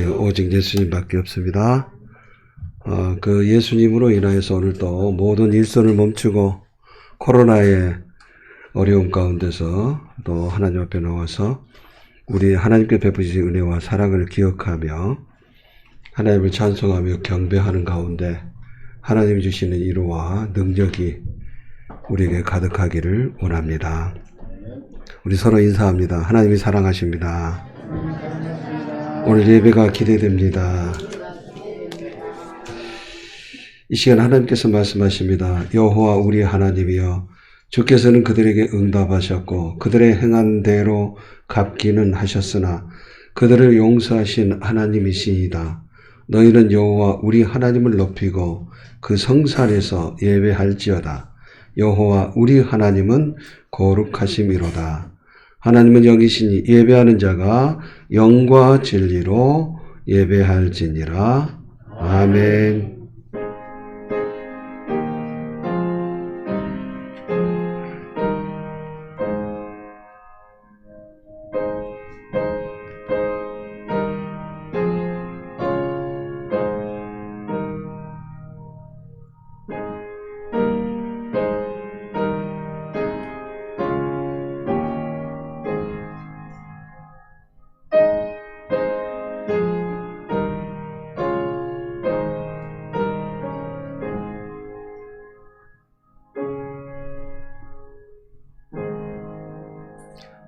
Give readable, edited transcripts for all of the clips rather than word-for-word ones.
오직 예수님밖에 없습니다. 그 예수님으로 인하여서 오늘도 모든 일선을 멈추고 코로나의 어려움 가운데서 또 하나님 앞에 나와서 우리 하나님께 베푸신 은혜와 사랑을 기억하며 하나님을 찬송하며 경배하는 가운데 하나님이 주시는 위로와 능력이 우리에게 가득하기를 원합니다. 우리 서로 인사합니다. 하나님이 사랑하십니다. 오늘 예배가 기대됩니다. 이 시간 하나님께서 말씀하십니다. 여호와 우리 하나님이여, 주께서는 그들에게 응답하셨고 그들의 행한 대로 갚기는 하셨으나 그들을 용서하신 하나님이시이다. 너희는 여호와 우리 하나님을 높이고 그 성산에서 예배할지어다. 여호와 우리 하나님은 거룩하심이로다. 하나님은 영이시니 예배하는 자가 영과 진리로 예배할지니라. 아멘.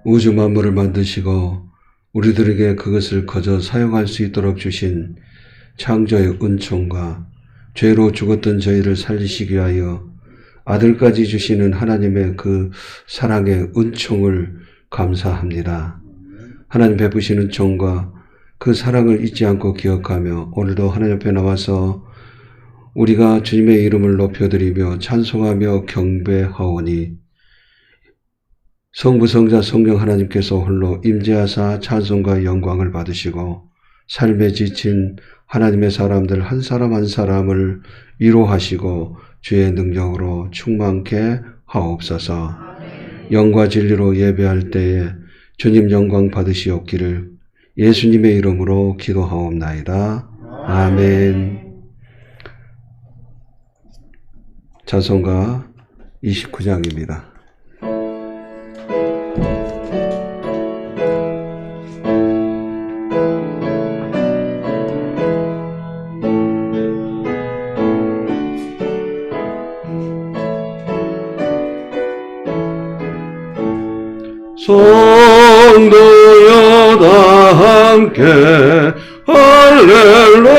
우주 만물을 만드시고 우리들에게 그것을 거저 사용할 수 있도록 주신 창조의 은총과 죄로 죽었던 저희를 살리시기 위하여 아들까지 주시는 하나님의 그 사랑의 은총을 감사합니다. 하나님 베푸시는 은총과 그 사랑을 잊지 않고 기억하며 오늘도 하나님 앞에 나와서 우리가 주님의 이름을 높여드리며 찬송하며 경배하오니 성부, 성자, 성령 하나님께서 홀로 임재하사 찬송과 영광을 받으시고 삶에 지친 하나님의 사람들 한 사람 한 사람을 위로하시고 주의 능력으로 충만케 하옵소서. 영과 진리로 예배할 때에 주님 영광 받으시옵기를 예수님의 이름으로 기도하옵나이다. 아멘. 찬송가 29장입니다. 성도여 다 함께 할렐루야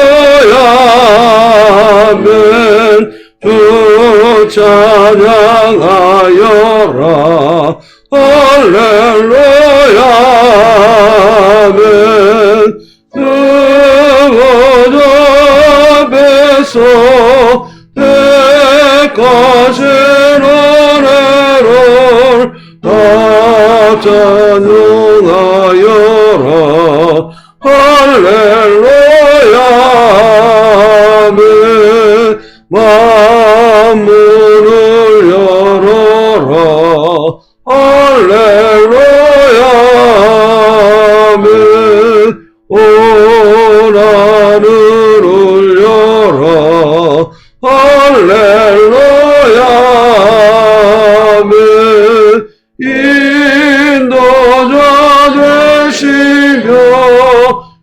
아멘. 주 찬양하여라 할렐루야 아멘. 주 앞에서 택하신 은혜를 찬양하여라 할렐루야 아멘. 만물을 열어라 할렐루야 아멘. 온 하늘을 열어라 할렐루야 아멘. 인도자 되시며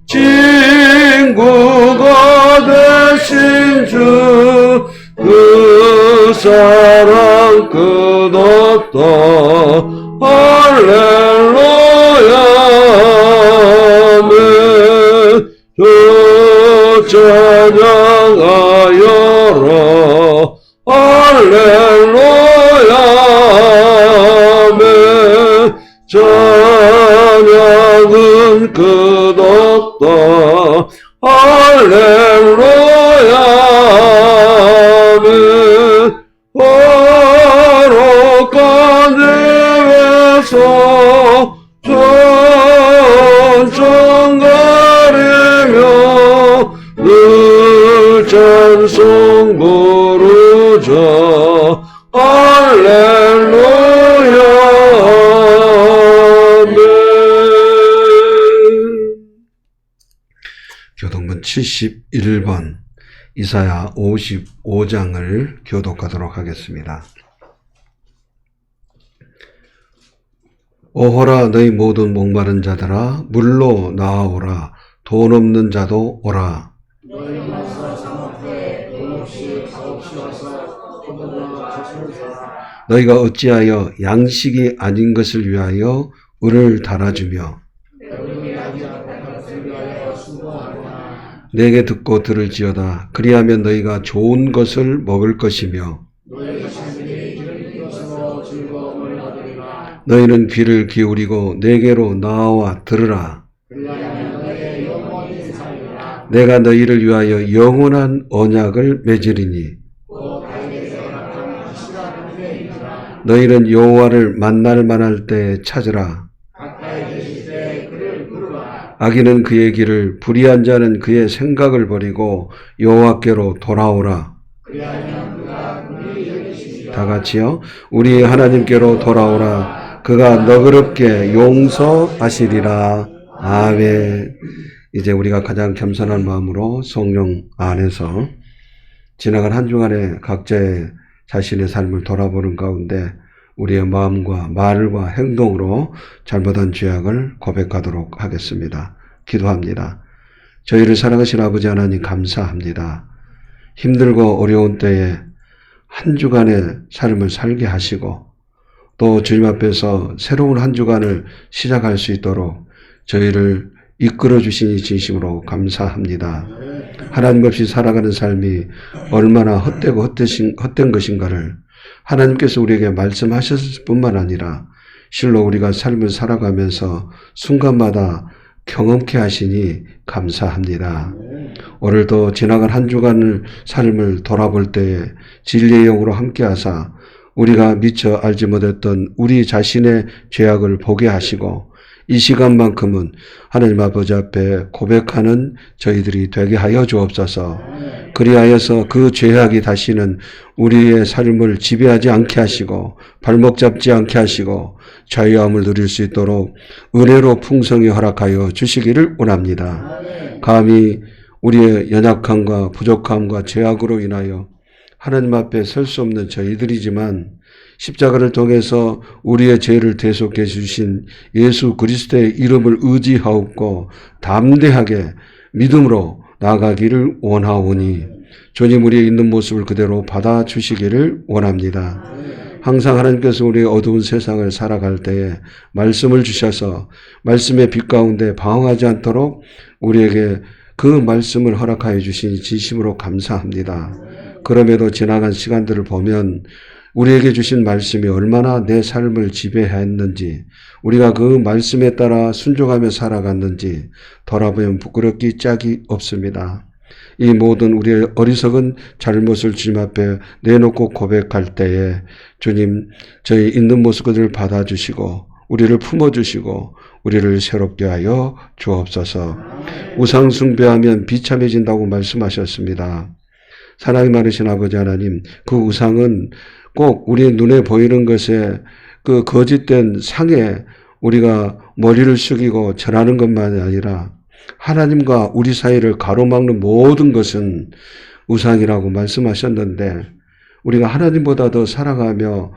친구가 되신 주 그 사랑 끝없다 할렐루야 아멘. 주 찬양하여라 할렐루야 아멘. 찬양은 끝없다 할렐루야 아멘. 거룩한 대에서 천천 가리며 늘 찬송 부르자 할렐루야 아멘. 교동문 71번 이사야 55장을 교독하도록 하겠습니다. 오호라 너희 모든 목마른 자들아 물로 나아오라 돈 없는 자도 오라. 너희가 어찌하여 양식이 아닌 것을 위하여 을을 달아주며 내게 듣고 들을지어다. 그리하면 너희가 좋은 것을 먹을 것이며 너희는 귀를 기울이고 내게로 나와 들으라. 내가 너희를 위하여 영원한 언약을 맺으리니 너희는 여호와를 만날 만할 때 찾으라. 악인은 그의 길을 불의한 자는 그의 생각을 버리고 여호와께로 돌아오라. 다 같이요. 우리 하나님께로 돌아오라. 그가 너그럽게 용서하시리라. 아멘. 이제 우리가 가장 겸손한 마음으로 성령 안에서 지나간 한 주간의 각자의 자신의 삶을 돌아보는 가운데 우리의 마음과 말과 행동으로 잘못한 죄악을 고백하도록 하겠습니다. 기도합니다. 저희를 사랑하신 아버지 하나님 감사합니다. 힘들고 어려운 때에 한 주간의 삶을 살게 하시고 또 주님 앞에서 새로운 한 주간을 시작할 수 있도록 저희를 이끌어 주시니 진심으로 감사합니다. 하나님 없이 살아가는 삶이 얼마나 헛되고 헛된 것인가를 하나님께서 우리에게 말씀하셨을 뿐만 아니라 실로 우리가 삶을 살아가면서 순간마다 경험케 하시니 감사합니다. 오늘도 지나간 한 주간을 삶을 돌아볼 때에 진리의 영으로 함께하사 우리가 미처 알지 못했던 우리 자신의 죄악을 보게 하시고 이 시간만큼은 하나님 아버지 앞에 고백하는 저희들이 되게 하여 주옵소서. 그리하여서 그 죄악이 다시는 우리의 삶을 지배하지 않게 하시고 발목 잡지 않게 하시고 자유함을 누릴 수 있도록 은혜로 풍성히 허락하여 주시기를 원합니다. 감히 우리의 연약함과 부족함과 죄악으로 인하여 하나님 앞에 설 수 없는 저희들이지만 십자가를 통해서 우리의 죄를 대속해 주신 예수 그리스도의 이름을 의지하옵고 담대하게 믿음으로 나아가기를 원하오니 주님 우리의 있는 모습을 그대로 받아주시기를 원합니다. 항상 하나님께서 우리의 어두운 세상을 살아갈 때에 말씀을 주셔서 말씀의 빛 가운데 방황하지 않도록 우리에게 그 말씀을 허락하여 주시니 진심으로 감사합니다. 그럼에도 지나간 시간들을 보면 우리에게 주신 말씀이 얼마나 내 삶을 지배했는지 우리가 그 말씀에 따라 순종하며 살아갔는지 돌아보면 부끄럽기 짝이 없습니다. 이 모든 우리의 어리석은 잘못을 주님 앞에 내놓고 고백할 때에 주님 저희 있는 모습을 받아주시고 우리를 품어주시고 우리를 새롭게 하여 주옵소서. 우상 숭배하면 비참해진다고 말씀하셨습니다. 사랑이 많으신 아버지 하나님, 그 우상은 꼭 우리 눈에 보이는 것에 그 거짓된 상에 우리가 머리를 숙이고 절하는 것만이 아니라 하나님과 우리 사이를 가로막는 모든 것은 우상이라고 말씀하셨는데 우리가 하나님보다 더 사랑하며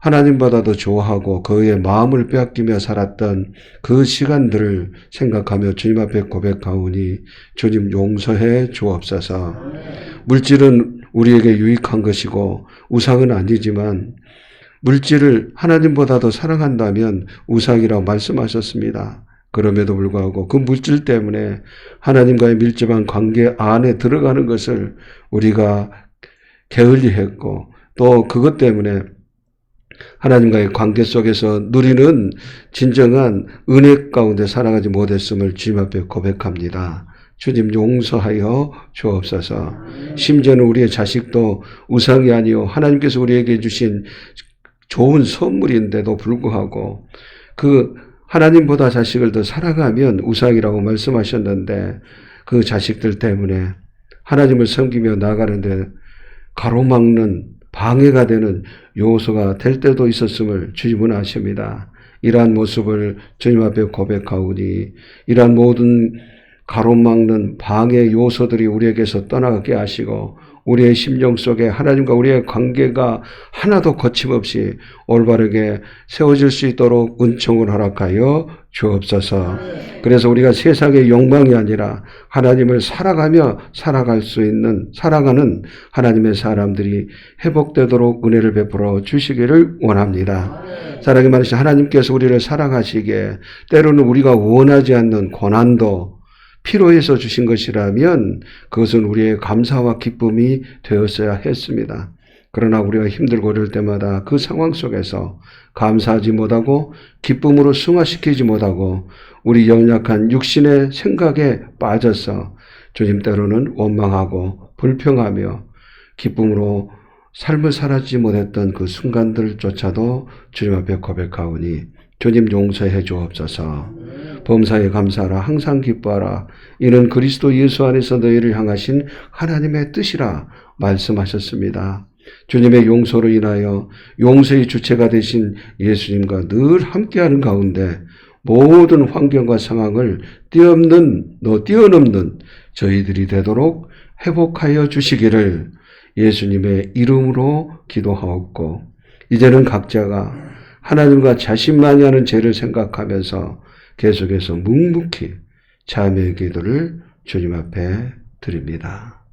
하나님보다 더 좋아하고 그의 마음을 빼앗기며 살았던 그 시간들을 생각하며 주님 앞에 고백하오니 주님 용서해 주옵소서. 물질은 우리에게 유익한 것이고 우상은 아니지만 물질을 하나님보다 더 사랑한다면 우상이라고 말씀하셨습니다. 그럼에도 불구하고 그 물질 때문에 하나님과의 밀접한 관계 안에 들어가는 것을 우리가 게을리했고 또 그것 때문에 하나님과의 관계 속에서 누리는 진정한 은혜 가운데 살아가지 못했음을 주님 앞에 고백합니다. 주님 용서하여 주옵소서. 심지어는 우리의 자식도 우상이 아니요 하나님께서 우리에게 주신 좋은 선물인데도 불구하고 그 하나님보다 자식을 더 사랑하면 우상이라고 말씀하셨는데 그 자식들 때문에 하나님을 섬기며 나가는데 가로막는 방해가 되는 요소가 될 때도 있었음을 주님은 아십니다. 이러한 모습을 주님 앞에 고백하오니 이러한 모든 가로막는 방해 요소들이 우리에게서 떠나게 하시고 우리의 심령 속에 하나님과 우리의 관계가 하나도 거침없이 올바르게 세워질 수 있도록 은총을 허락하여 주옵소서. 그래서 우리가 세상의 욕망이 아니라 하나님을 살아가며 살아가는 하나님의 사람들이 회복되도록 은혜를 베풀어 주시기를 원합니다. 사랑의 많으신 하나님께서 우리를 사랑하시기에 때로는 우리가 원하지 않는 고난도 필요해서 주신 것이라면 그것은 우리의 감사와 기쁨이 되었어야 했습니다. 그러나 우리가 힘들고 어려울 때마다 그 상황 속에서 감사하지 못하고 기쁨으로 승화시키지 못하고 우리 연약한 육신의 생각에 빠져서 주님 때로는 원망하고 불평하며 기쁨으로 삶을 살아지 못했던 그 순간들조차도 주님 앞에 고백하오니 주님 용서해 주옵소서. 범사에 감사하라. 항상 기뻐하라. 이는 그리스도 예수 안에서 너희를 향하신 하나님의 뜻이라 말씀하셨습니다. 주님의 용서로 인하여 용서의 주체가 되신 예수님과 늘 함께하는 가운데 모든 환경과 상황을 뛰어넘는 저희들이 되도록 회복하여 주시기를 예수님의 이름으로 기도하옵고 이제는 각자가 하나님과 자신만이 하는 죄를 생각하면서 계속해서 묵묵히 자매의 기도를 주님 앞에 드립니다.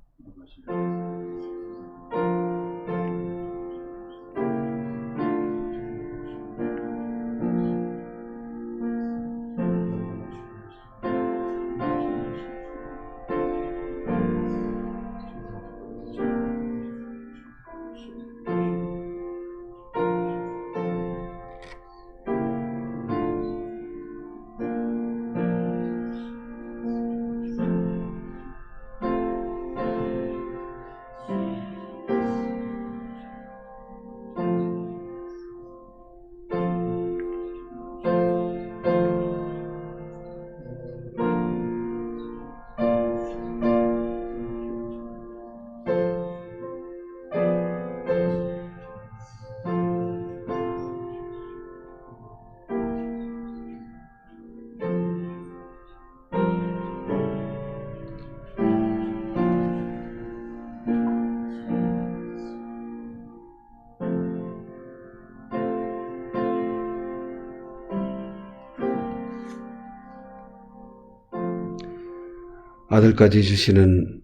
아들까지 주시는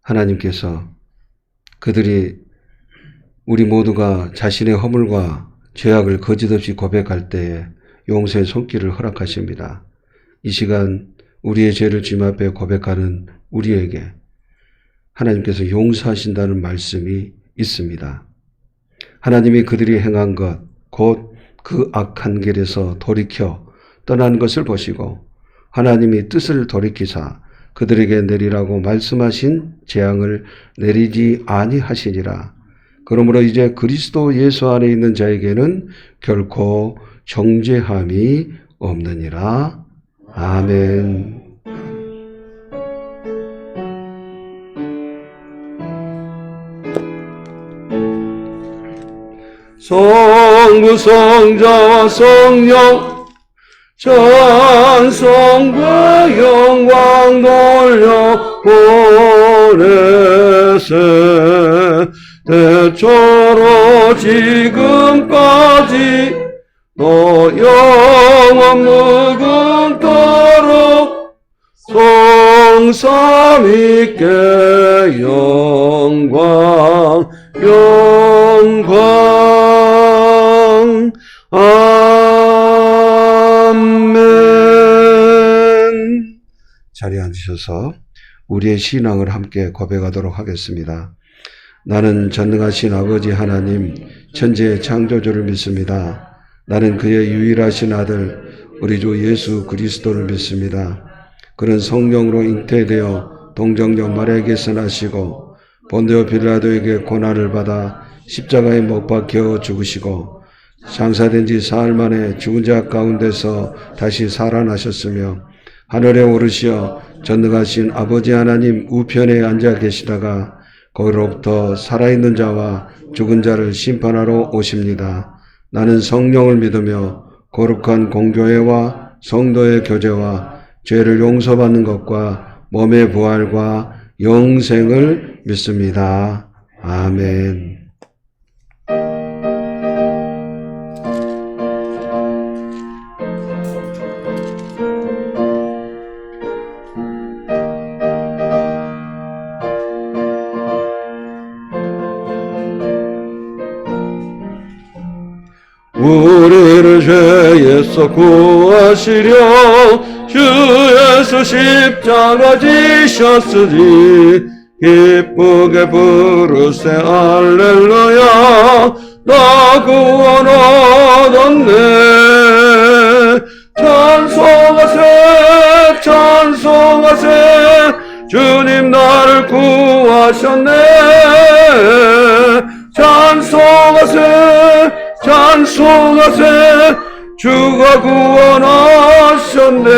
하나님께서 그들이 우리 모두가 자신의 허물과 죄악을 거짓없이 고백할 때에 용서의 손길을 허락하십니다. 이 시간 우리의 죄를 주님 앞에 고백하는 우리에게 하나님께서 용서하신다는 말씀이 있습니다. 하나님이 그들이 행한 것, 곧 그 악한 길에서 돌이켜 떠난 것을 보시고 하나님이 뜻을 돌이키사 그들에게 내리라고 말씀하신 재앙을 내리지 아니하시니라. 그러므로 이제 그리스도 예수 안에 있는 자에게는 결코 정죄함이 없느니라. 아멘. 성부 성자와 성령 찬송과 영광 돌려 보내세 대초로 지금까지 너 영원 무궁토록 성삼위께 영광 아멘. 자리에 앉으셔서 우리의 신앙을 함께 고백하도록 하겠습니다. 나는 전능하신 아버지 하나님 천지의 창조주를 믿습니다. 나는 그의 유일하신 아들 우리 주 예수 그리스도를 믿습니다. 그는 성령으로 잉태되어 동정녀 마리아에게서 나시고 본디오 빌라도에게 고난을 받아 십자가에 못 박혀 죽으시고 장사된 지 사흘 만에 죽은 자 가운데서 다시 살아나셨으며 하늘에 오르시어 전능하신 아버지 하나님 우편에 앉아 계시다가 거기로부터 살아있는 자와 죽은 자를 심판하러 오십니다. 나는 성령을 믿으며 거룩한 공교회와 성도의 교제와 죄를 용서받는 것과 몸의 부활과 영생을 믿습니다. 아멘. 우리를 죄에서 구하시려 주 예수 십자가 지셨으니 기쁘게 부르세 할렐루야 나 구원 얻었네. 찬송하세 찬송하세 주님 나를 구하셨네. 찬송하세 찬송하세 주가 구원하셨네.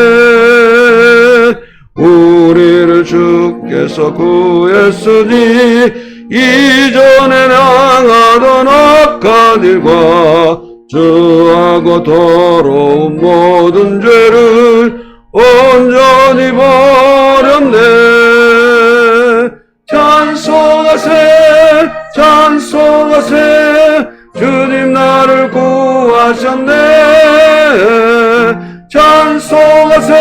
우리를 주께서 구했으니 이전에 당하던 악한 일과 저하고 더러운 모든 죄를 온전히 버렸네. 찬송하세 찬송하세 주님 나를 구하셨네. 찬송하세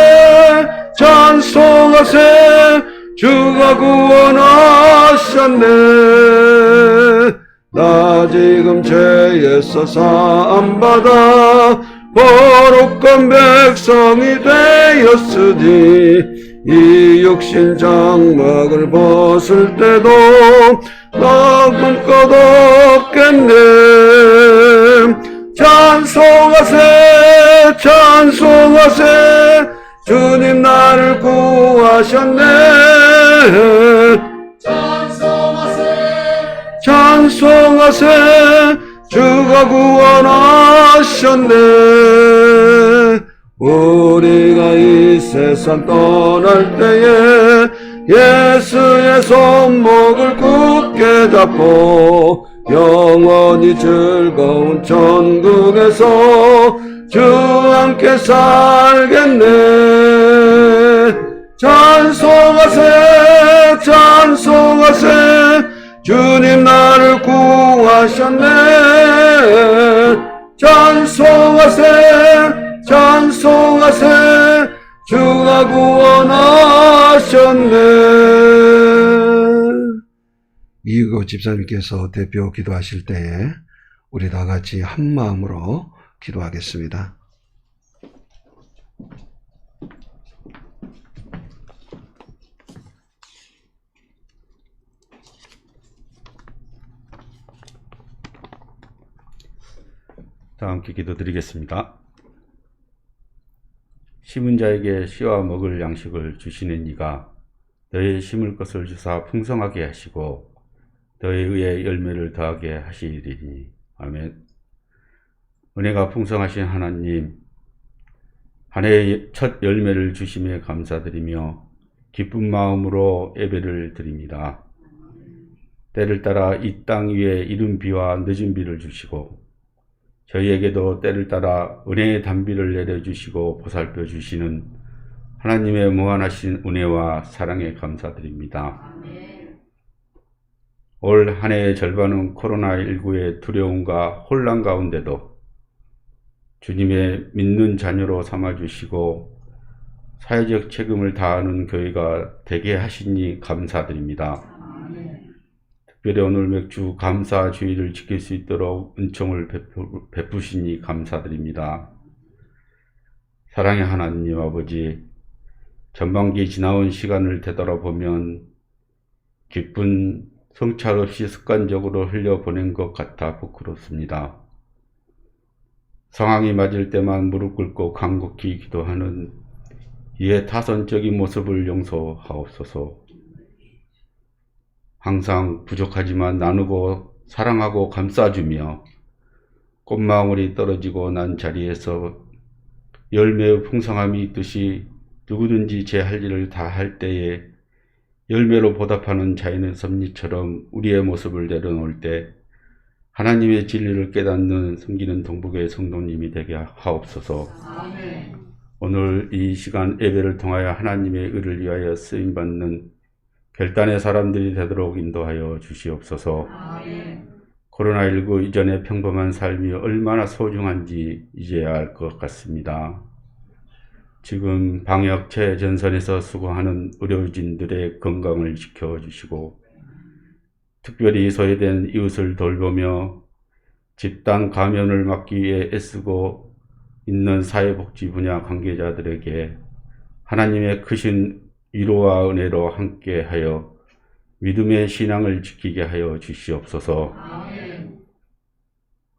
찬송하세 주가 구원하셨네. 나 지금 죄에서 사함받아 거룩한 백성이 되었으니 이 육신 장막을 벗을 때도 마음껏 없겠네. 찬송하세 찬송하세 주님 나를 구하셨네. 찬송하세 찬송하세 주가 구원하셨네. 우리가 이 세상 떠날 때에 예수의 손목을 굳게 잡고 영원히 즐거운 천국에서 주 함께 살겠네. 찬송하세 찬송하세 주님 나를 구하셨네. 찬송하세 찬송하세 주가 구원하셨네. 이거 집사님께서 대표 기도하실 때에 우리 다 같이 한 마음으로 기도하겠습니다. 다 함께 기도드리겠습니다. 심은 자에게 씨와 먹을 양식을 주시는 이가 너의 심을 것을 주사 풍성하게 하시고 너의 의에 열매를 더하게 하시리니. 아멘. 은혜가 풍성하신 하나님, 한 해의 첫 열매를 주심에 감사드리며 기쁜 마음으로 예배를 드립니다. 때를 따라 이 땅 위에 이른 비와 늦은 비를 주시고 저희에게도 때를 따라 은혜의 단비를 내려주시고 보살펴 주시는 하나님의 무한하신 은혜와 사랑에 감사드립니다. 올 한 해의 절반은 코로나19의 두려움과 혼란 가운데도 주님의 믿는 자녀로 삼아주시고 사회적 책임을 다하는 교회가 되게 하시니 감사드립니다. 특별히 오늘 맥주 감사 주의를 지킬 수 있도록 은총을 베푸시니 감사드립니다. 사랑의 하나님 아버지, 전반기 지나온 시간을 되돌아보면 기쁜 성찰 없이 습관적으로 흘려보낸 것 같아 부끄럽습니다. 상황이 맞을 때만 무릎 꿇고 간곡히 기도하는 이의 타선적인 모습을 용서하옵소서. 항상 부족하지만 나누고 사랑하고 감싸주며 꽃망울이 떨어지고 난 자리에서 열매의 풍성함이 있듯이 누구든지 제 할 일을 다 할 때에 열매로 보답하는 자연의 섭리처럼 우리의 모습을 내려놓을 때 하나님의 진리를 깨닫는 섬기는 동북의 성도님이 되게 하옵소서. 아멘. 오늘 이 시간 예배를 통하여 하나님의 의를 위하여 쓰임받는 결단의 사람들이 되도록 인도하여 주시옵소서. 코로나19 이전의 평범한 삶이 얼마나 소중한지 이제야 알 것 같습니다. 지금 방역 최전선에서 수고하는 의료진들의 건강을 지켜주시고 특별히 소외된 이웃을 돌보며 집단 감염을 막기 위해 애쓰고 있는 사회복지 분야 관계자들에게 하나님의 크신 위로와 은혜로 함께하여 믿음의 신앙을 지키게 하여 주시옵소서.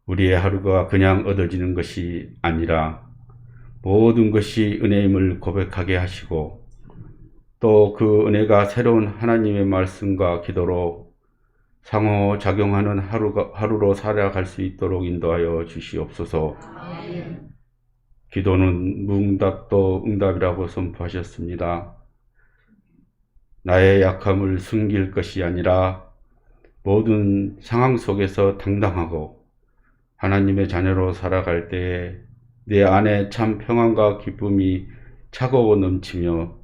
우리의 하루가 그냥 얻어지는 것이 아니라 모든 것이 은혜임을 고백하게 하시고 또 그 은혜가 새로운 하나님의 말씀과 기도로 상호작용하는 하루로 살아갈 수 있도록 인도하여 주시옵소서. 기도는 무응답도 응답이라고 선포하셨습니다. 나의 약함을 숨길 것이 아니라 모든 상황 속에서 당당하고 하나님의 자녀로 살아갈 때에 내 안에 참 평안과 기쁨이 차고 넘치며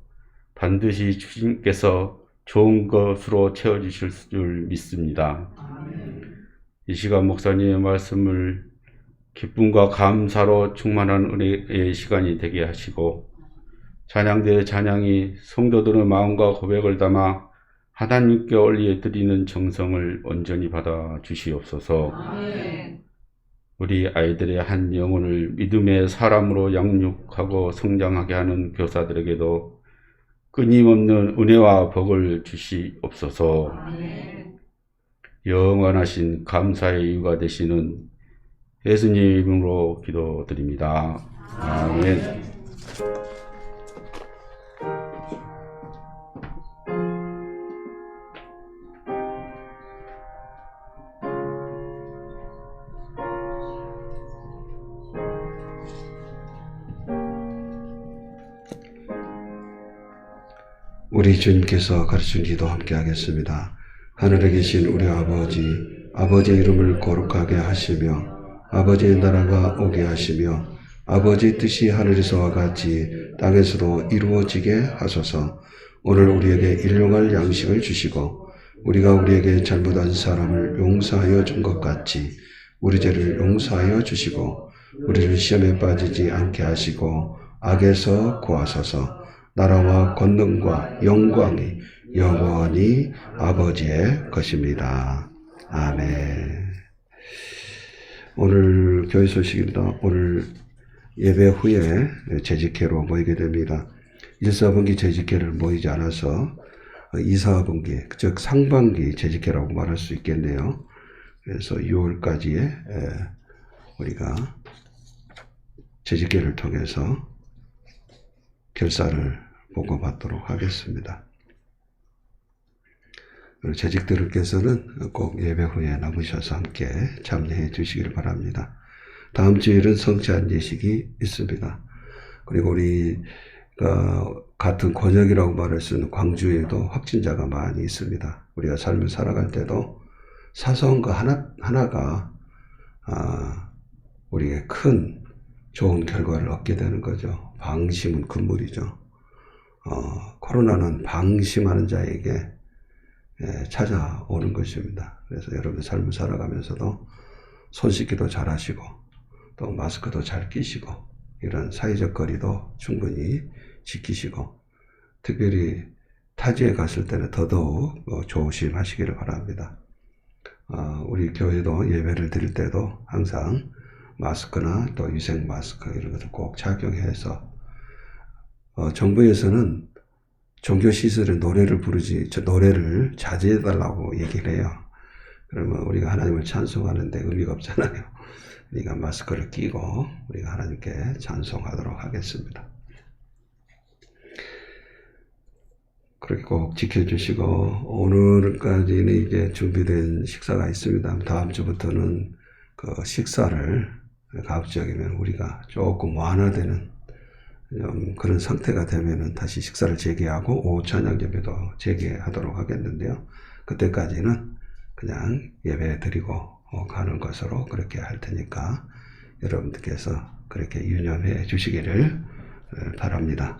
반드시 주님께서 좋은 것으로 채워주실 줄 믿습니다. 이 시간 목사님의 말씀을 기쁨과 감사로 충만한 은혜의 시간이 되게 하시고 찬양대의 찬양이 성도들의 마음과 고백을 담아 하나님께 올려드리는 정성을 온전히 받아 주시옵소서. 우리 아이들의 한 영혼을 믿음의 사람으로 양육하고 성장하게 하는 교사들에게도 끊임없는 은혜와 복을 주시옵소서. 영원하신 감사의 이유가 되시는 예수님 이름으로 기도드립니다. 아멘. 우리 주님께서 가르친 기도 함께 하겠습니다. 하늘에 계신 우리 아버지, 아버지의 이름을 거룩하게 하시며 아버지의 나라가 오게 하시며 아버지의 뜻이 하늘에서와 같이 땅에서도 이루어지게 하소서. 오늘 우리에게 일용할 양식을 주시고 우리가 우리에게 잘못한 사람을 용서하여 준 것 같이 우리 죄를 용서하여 주시고 우리를 시험에 빠지지 않게 하시고 악에서 구하소서. 나라와 권능과 영광이 영원히 아버지의 것입니다. 아멘. 오늘 교회 소식입니다. 오늘 예배 후에 재직회로 모이게 됩니다. 1사분기 재직회를 모이지 않아서 2사분기, 즉 상반기 재직회라고 말할 수 있겠네요. 그래서 6월까지의 우리가 재직회를 통해서 결사를 보고받도록 하겠습니다. 재직들께서는 꼭 예배 후에 남으셔서 함께 참여해 주시길 바랍니다. 다음 주일은 성찬 예식이 있습니다. 그리고 우리가 같은 권역이라고 말할 수 있는 광주에도 확진자가 많이 있습니다. 우리가 삶을 살아갈 때도 사소한 거 하나가 우리에게 큰 좋은 결과를 얻게 되는 거죠. 방심은 금물이죠. 코로나는 방심하는 자에게 찾아오는 것입니다. 그래서 여러분들 삶을 살아가면서도 손 씻기도 잘 하시고 또 마스크도 잘 끼시고 이런 사회적 거리도 충분히 지키시고 특별히 타지에 갔을 때는 더더욱 조심하시기를 바랍니다. 우리 교회도 예배를 드릴 때도 항상 마스크나 또 위생 마스크 이런 것을 꼭 착용해서 정부에서는 종교시설에 노래를 노래를 자제해달라고 얘기를 해요. 그러면 우리가 하나님을 찬송하는데 의미가 없잖아요. 우리가 마스크를 끼고 우리가 하나님께 찬송하도록 하겠습니다. 그렇게 꼭 지켜주시고 오늘까지는 이제 준비된 식사가 있습니다. 다음 주부터는 그 식사를 가급적이면 우리가 조금 완화되는 그런 상태가 되면은 다시 식사를 재개하고 오후 저녁 예배도 재개하도록 하겠는데요. 그때까지는 그냥 예배 드리고 가는 것으로 그렇게 할 테니까 여러분들께서 그렇게 유념해 주시기를 바랍니다.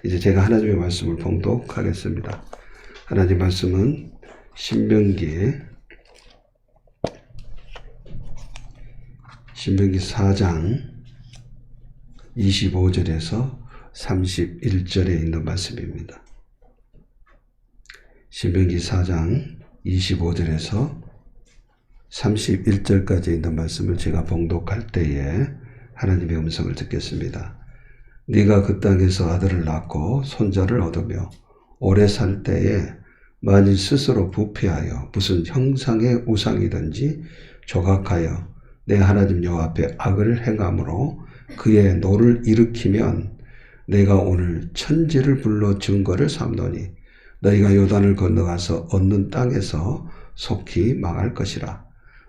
이제 제가 하나님의 말씀을 봉독하겠습니다. 하나님 말씀은 신명기 4장 25절에서 31절에 있는 말씀입니다. 신명기 4장 25절에서 31절까지 있는 말씀을 제가 봉독할 때에 하나님의 음성을 듣겠습니다. 네가 그 땅에서 아들을 낳고 손자를 얻으며 오래 살 때에 만일 스스로 부패하여 무슨 형상의 우상이든지 조각하여 내 하나님 여호와 앞에 악을 행함으로 그의 노를 일으키면 내가 오늘 천지를 불러 증거를 삼노니 너희가 요단을 건너가서 얻는 땅에서 속히 망할 것이라.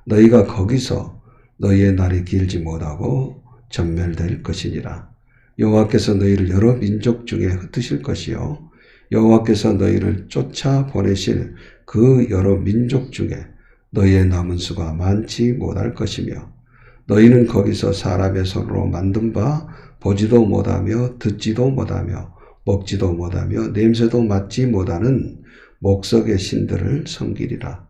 너희가 거기서 너희의 날이 길지 못하고 전멸될 것이니라. 여호와께서 너희를 여러 민족 중에 흩으실 것이요 여호와께서 너희를 쫓아 보내실 그 여러 민족 중에 너희의 남은 수가 많지 못할 것이며 너희는 거기서 사람의 손으로 만든 바 보지도 못하며 듣지도 못하며 먹지도 못하며 냄새도 맡지 못하는 목석의 신들을 섬기리라.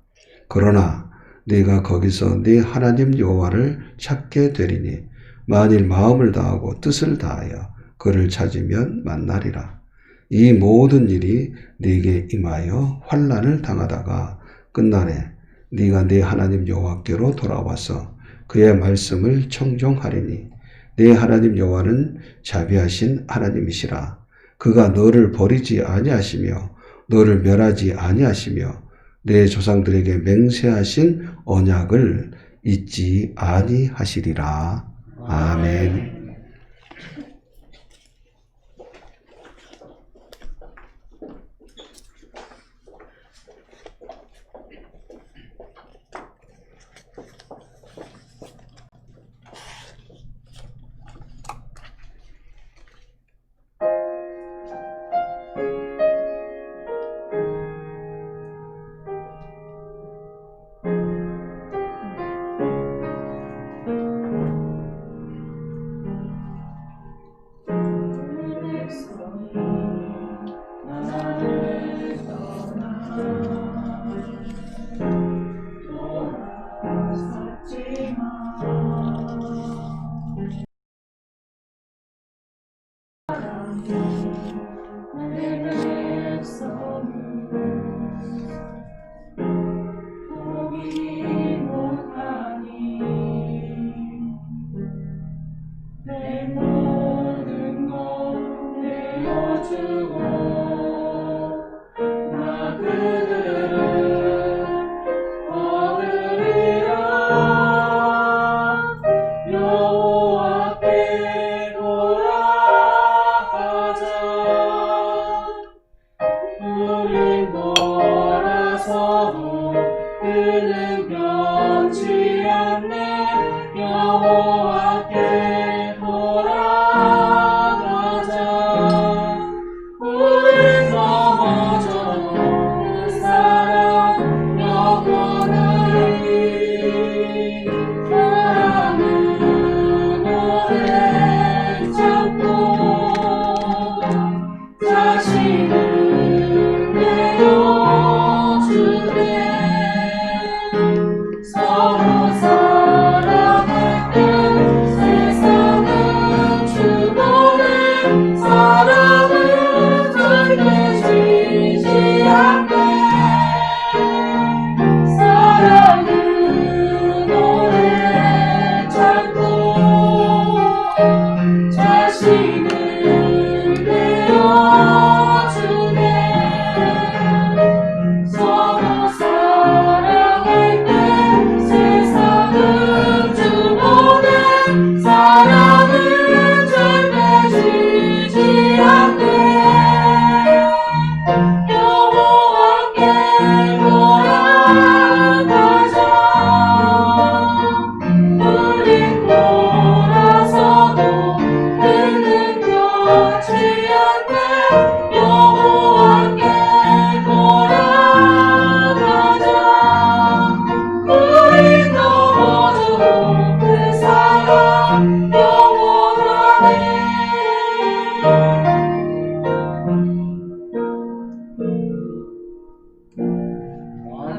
그러나 네가 거기서 네 하나님 여호와를 찾게 되리니 만일 마음을 다하고 뜻을 다하여 그를 찾으면 만나리라. 이 모든 일이 네게 임하여 환난을 당하다가 끝날에 네가 네 하나님 여호와께로 돌아와서 그의 말씀을 청종하리니 네 하나님 여호와는 자비하신 하나님이시라. 그가 너를 버리지 아니하시며 너를 멸하지 아니하시며 내 조상들에게 맹세하신 언약을 잊지 아니하시리라. 아멘.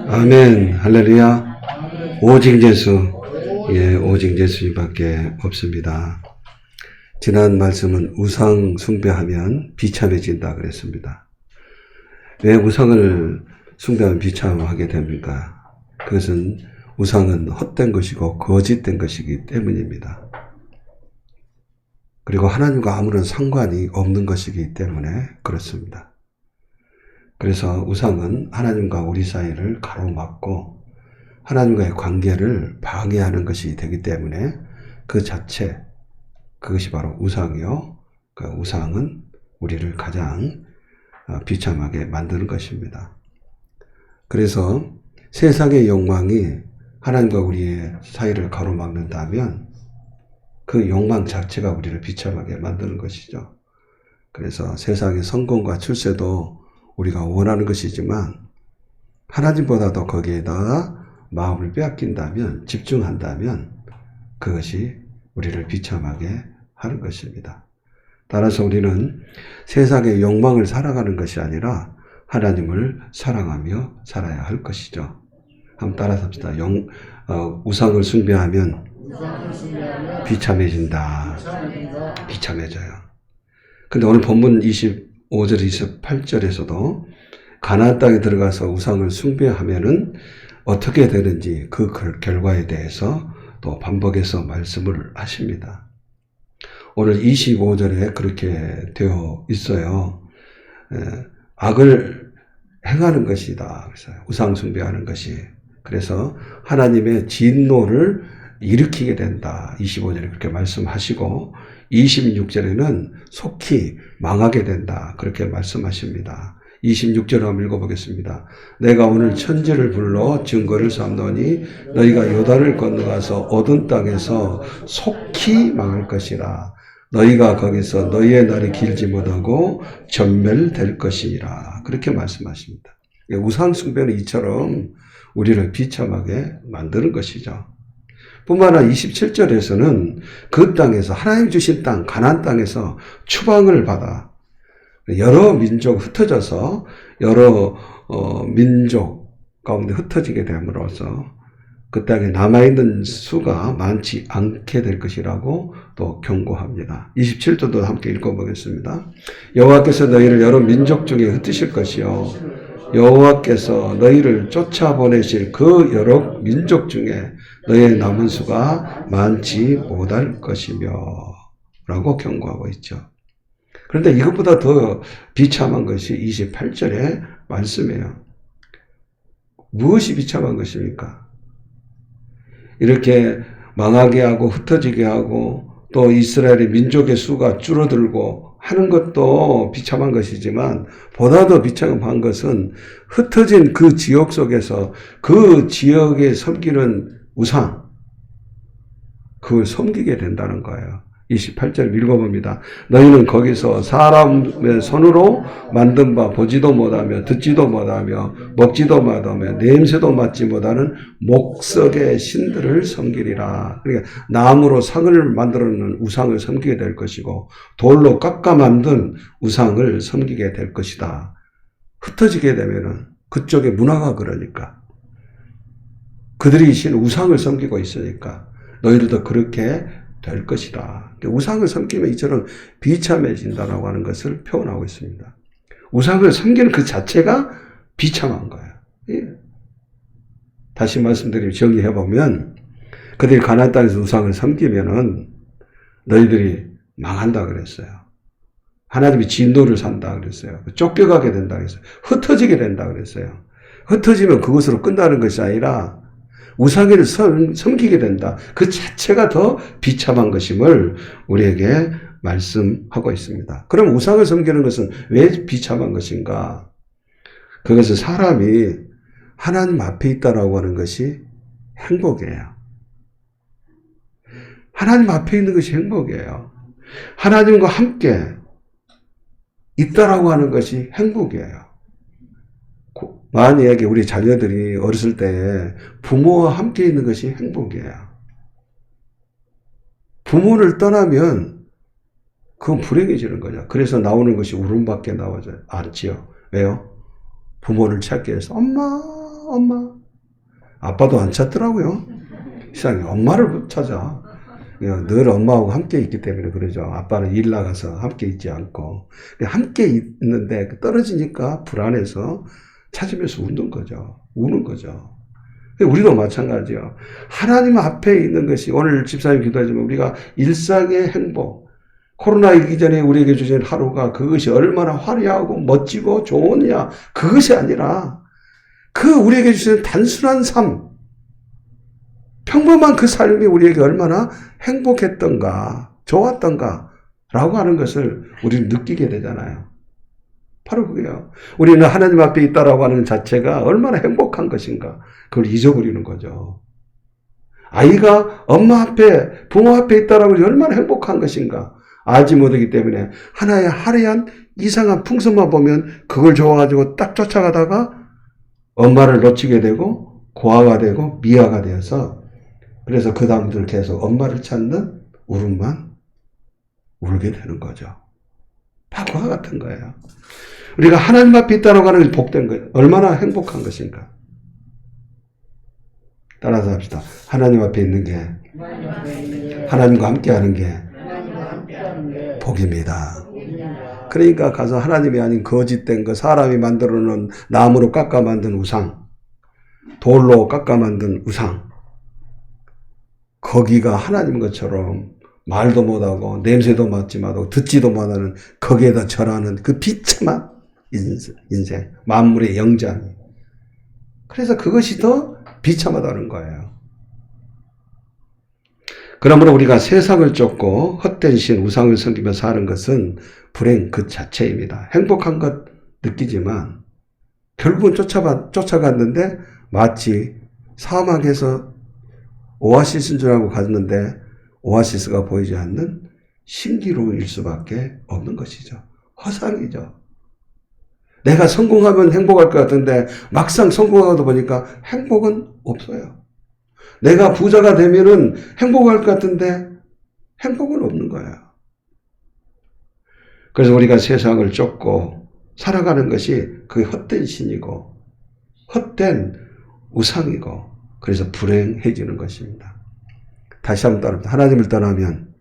아멘. 할렐루야. 오직 예수. 예, 오직 예수님밖에 없습니다. 지난 말씀은 우상 숭배하면 비참해진다 그랬습니다. 왜 우상을 숭배하면 비참하게 됩니까? 그것은 우상은 헛된 것이고 거짓된 것이기 때문입니다. 그리고 하나님과 아무런 상관이 없는 것이기 때문에 그렇습니다. 그래서 우상은 하나님과 우리 사이를 가로막고 하나님과의 관계를 방해하는 것이 되기 때문에 그 자체, 그것이 바로 우상이요. 그 우상은 우리를 가장 비참하게 만드는 것입니다. 그래서 세상의 욕망이 하나님과 우리의 사이를 가로막는다면 그 욕망 자체가 우리를 비참하게 만드는 것이죠. 그래서 세상의 성공과 출세도 우리가 원하는 것이지만 하나님보다도 거기에다가 마음을 빼앗긴다면, 집중한다면 그것이 우리를 비참하게 하는 것입니다. 따라서 우리는 세상의 욕망을 살아가는 것이 아니라 하나님을 사랑하며 살아야 할 것이죠. 한번 따라서 합시다. 우상을 숭배하면 비참해진다. 비참해져요. 근데 오늘 본문 25절, 28절에서도 가나안 땅에 들어가서 우상을 숭배하면은 어떻게 되는지 그 결과에 대해서 또 반복해서 말씀을 하십니다. 오늘 25절에 그렇게 되어 있어요. 악을 행하는 것이다. 그래서 우상 숭배하는 것이. 그래서 하나님의 진노를 일으키게 된다. 25절에 그렇게 말씀하시고 26절에는 속히 망하게 된다. 그렇게 말씀하십니다. 26절 한번 읽어보겠습니다. 내가 오늘 천지를 불러 증거를 삼노니 너희가 요단을 건너가서 얻은 땅에서 속히 망할 것이라. 너희가 거기서 너희의 날이 길지 못하고 전멸될 것이라. 그렇게 말씀하십니다. 우상 숭배는 이처럼 우리를 비참하게 만드는 것이죠. 뿐만 아니라 27절에서는 그 땅에서 하나님 주신 땅, 가나안 땅에서 추방을 받아 여러 민족 흩어져서 여러 민족 가운데 흩어지게 됨으로써 그 땅에 남아있는 수가 많지 않게 될 것이라고 또 경고합니다. 27절도 함께 읽어보겠습니다. 여호와께서 너희를 여러 민족 중에 흩으실 것이요 여호와께서 너희를 쫓아보내실 그 여러 민족 중에 너희의 남은 수가 많지 못할 것이며 라고 경고하고 있죠. 그런데 이것보다 더 비참한 것이 28절의 말씀이에요. 무엇이 비참한 것입니까? 이렇게 망하게 하고 흩어지게 하고 또 이스라엘의 민족의 수가 줄어들고 하는 것도 비참한 것이지만 보다 더 비참한 것은 흩어진 그 지역 속에서 그 지역에 섬기는 우상, 그걸 섬기게 된다는 거예요. 28절 읽어봅니다. 너희는 거기서 사람의 손으로 만든 바 보지도 못하며 듣지도 못하며 먹지도 못하며 냄새도 맡지 못하는 목석의 신들을 섬기리라. 그러니까 나무로 상을 만들어놓은 우상을 섬기게 될 것이고 돌로 깎아 만든 우상을 섬기게 될 것이다. 흩어지게 되면은 그쪽의 문화가 그러니까 그들이 신 우상을 섬기고 있으니까 너희들도 그렇게 될 것이다. 우상을 섬기면 이처럼 비참해진다라고 하는 것을 표현하고 있습니다. 우상을 섬기는 그 자체가 비참한 거예요. 예. 다시 말씀드리면 정리해보면 그들이 가나안 땅에서 우상을 섬기면은 너희들이 망한다 그랬어요. 하나님이 진노를 산다 그랬어요. 쫓겨가게 된다 그랬어요. 흩어지게 된다 그랬어요. 흩어지면 그것으로 끝나는 것이 아니라 우상을 섬기게 된다. 그 자체가 더 비참한 것임을 우리에게 말씀하고 있습니다. 그럼 우상을 섬기는 것은 왜 비참한 것인가? 그것은 사람이 하나님 앞에 있다라고 하는 것이 행복이에요. 하나님 앞에 있는 것이 행복이에요. 하나님과 함께 있다라고 하는 것이 행복이에요. 만약에 우리 자녀들이 어렸을 때 부모와 함께 있는 것이 행복이에요. 부모를 떠나면 그건 불행해지는 거죠. 그래서 나오는 것이 울음밖에 나오지 않지요. 왜요? 부모를 찾기 위해서 엄마 엄마. 아빠도 안 찾더라고요. 세상에 엄마를 찾아. 늘 엄마하고 함께 있기 때문에 그러죠. 아빠는 일 나가서 함께 있지 않고. 함께 있는데 떨어지니까 불안해서 찾으면서 우는 거죠. 우리도 마찬가지요. 하나님 앞에 있는 것이 오늘 집사님 기도하지만 우리가 일상의 행복, 코로나 이기 전에 우리에게 주신 하루가 그것이 얼마나 화려하고 멋지고 좋으냐 그것이 아니라 우리에게 주신 단순한 삶, 평범한 그 삶이 우리에게 얼마나 행복했던가 좋았던가 라고 하는 것을 우리는 느끼게 되잖아요. 바로 그게요. 우리는 하나님 앞에 있다라고 하는 자체가 얼마나 행복한 것인가 그걸 잊어버리는 거죠. 아이가 엄마 앞에 부모 앞에 있다라고 얼마나 행복한 것인가 알지 못하기 때문에 하나의 화려한 이상한 풍선만 보면 그걸 좋아가지고 딱 쫓아가다가 엄마를 놓치게 되고 고아가 되고 미아가 되어서 그래서 그 다음부터 계속 엄마를 찾는 울음만 울게 되는 거죠. 다 그와 같은 거예요. 우리가 하나님 앞에 있다라고 하는 게 복된 거예요. 얼마나 행복한 것인가. 따라서 합시다. 하나님 앞에 있는 게 하나님과 함께 하는 게 복입니다. 그러니까 가서 하나님이 아닌 거짓된 거, 사람이 만들어 놓은 나무로 깎아 만든 우상, 돌로 깎아 만든 우상, 거기가 하나님 것처럼 말도 못하고 냄새도 맡지 못하고 듣지도 못하는 거기에다 절하는 그 비참한 인생, 만물의 영장이. 그래서 그것이 더 비참하다는 거예요. 그러므로 우리가 세상을 쫓고 헛된 신, 우상을 섬기며 사는 것은 불행 그 자체입니다. 행복한 것 느끼지만 결국은 쫓아갔는데 마치 사막에서 오아시스인 줄 알고 갔는데 오아시스가 보이지 않는 신기루일 수밖에 없는 것이죠. 허상이죠. 내가 성공하면 행복할 것 같은데 막상 성공하다 보니까 행복은 없어요. 내가 부자가 되면은 행복할 것 같은데 행복은 없는 거예요. 그래서 우리가 세상을 쫓고 살아가는 것이 그 헛된 신이고 헛된 우상이고 그래서 불행해지는 것입니다. 다시 한번 따릅니다. 하나님을 떠나면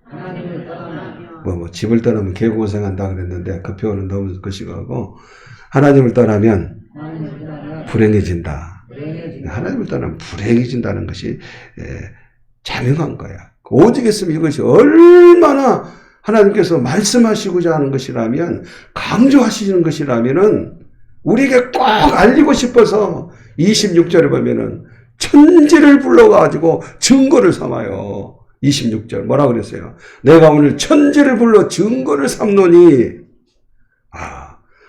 집을 떠나면 개고생한다 그랬는데 그 표현은 너무 거시기하고 하나님을 떠나면 불행해진다. 하나님을 떠나면 불행해진다는 것이 자명한 거야. 오직 했으면 이것이 얼마나 하나님께서 말씀하시고자 하는 것이라면 강조하시는 것이라면은 우리에게 꼭 알리고 싶어서 26절에 보면은 천지를 불러가지고 증거를 삼아요. 26절 뭐라 그랬어요? 내가 오늘 천지를 불러 증거를 삼노니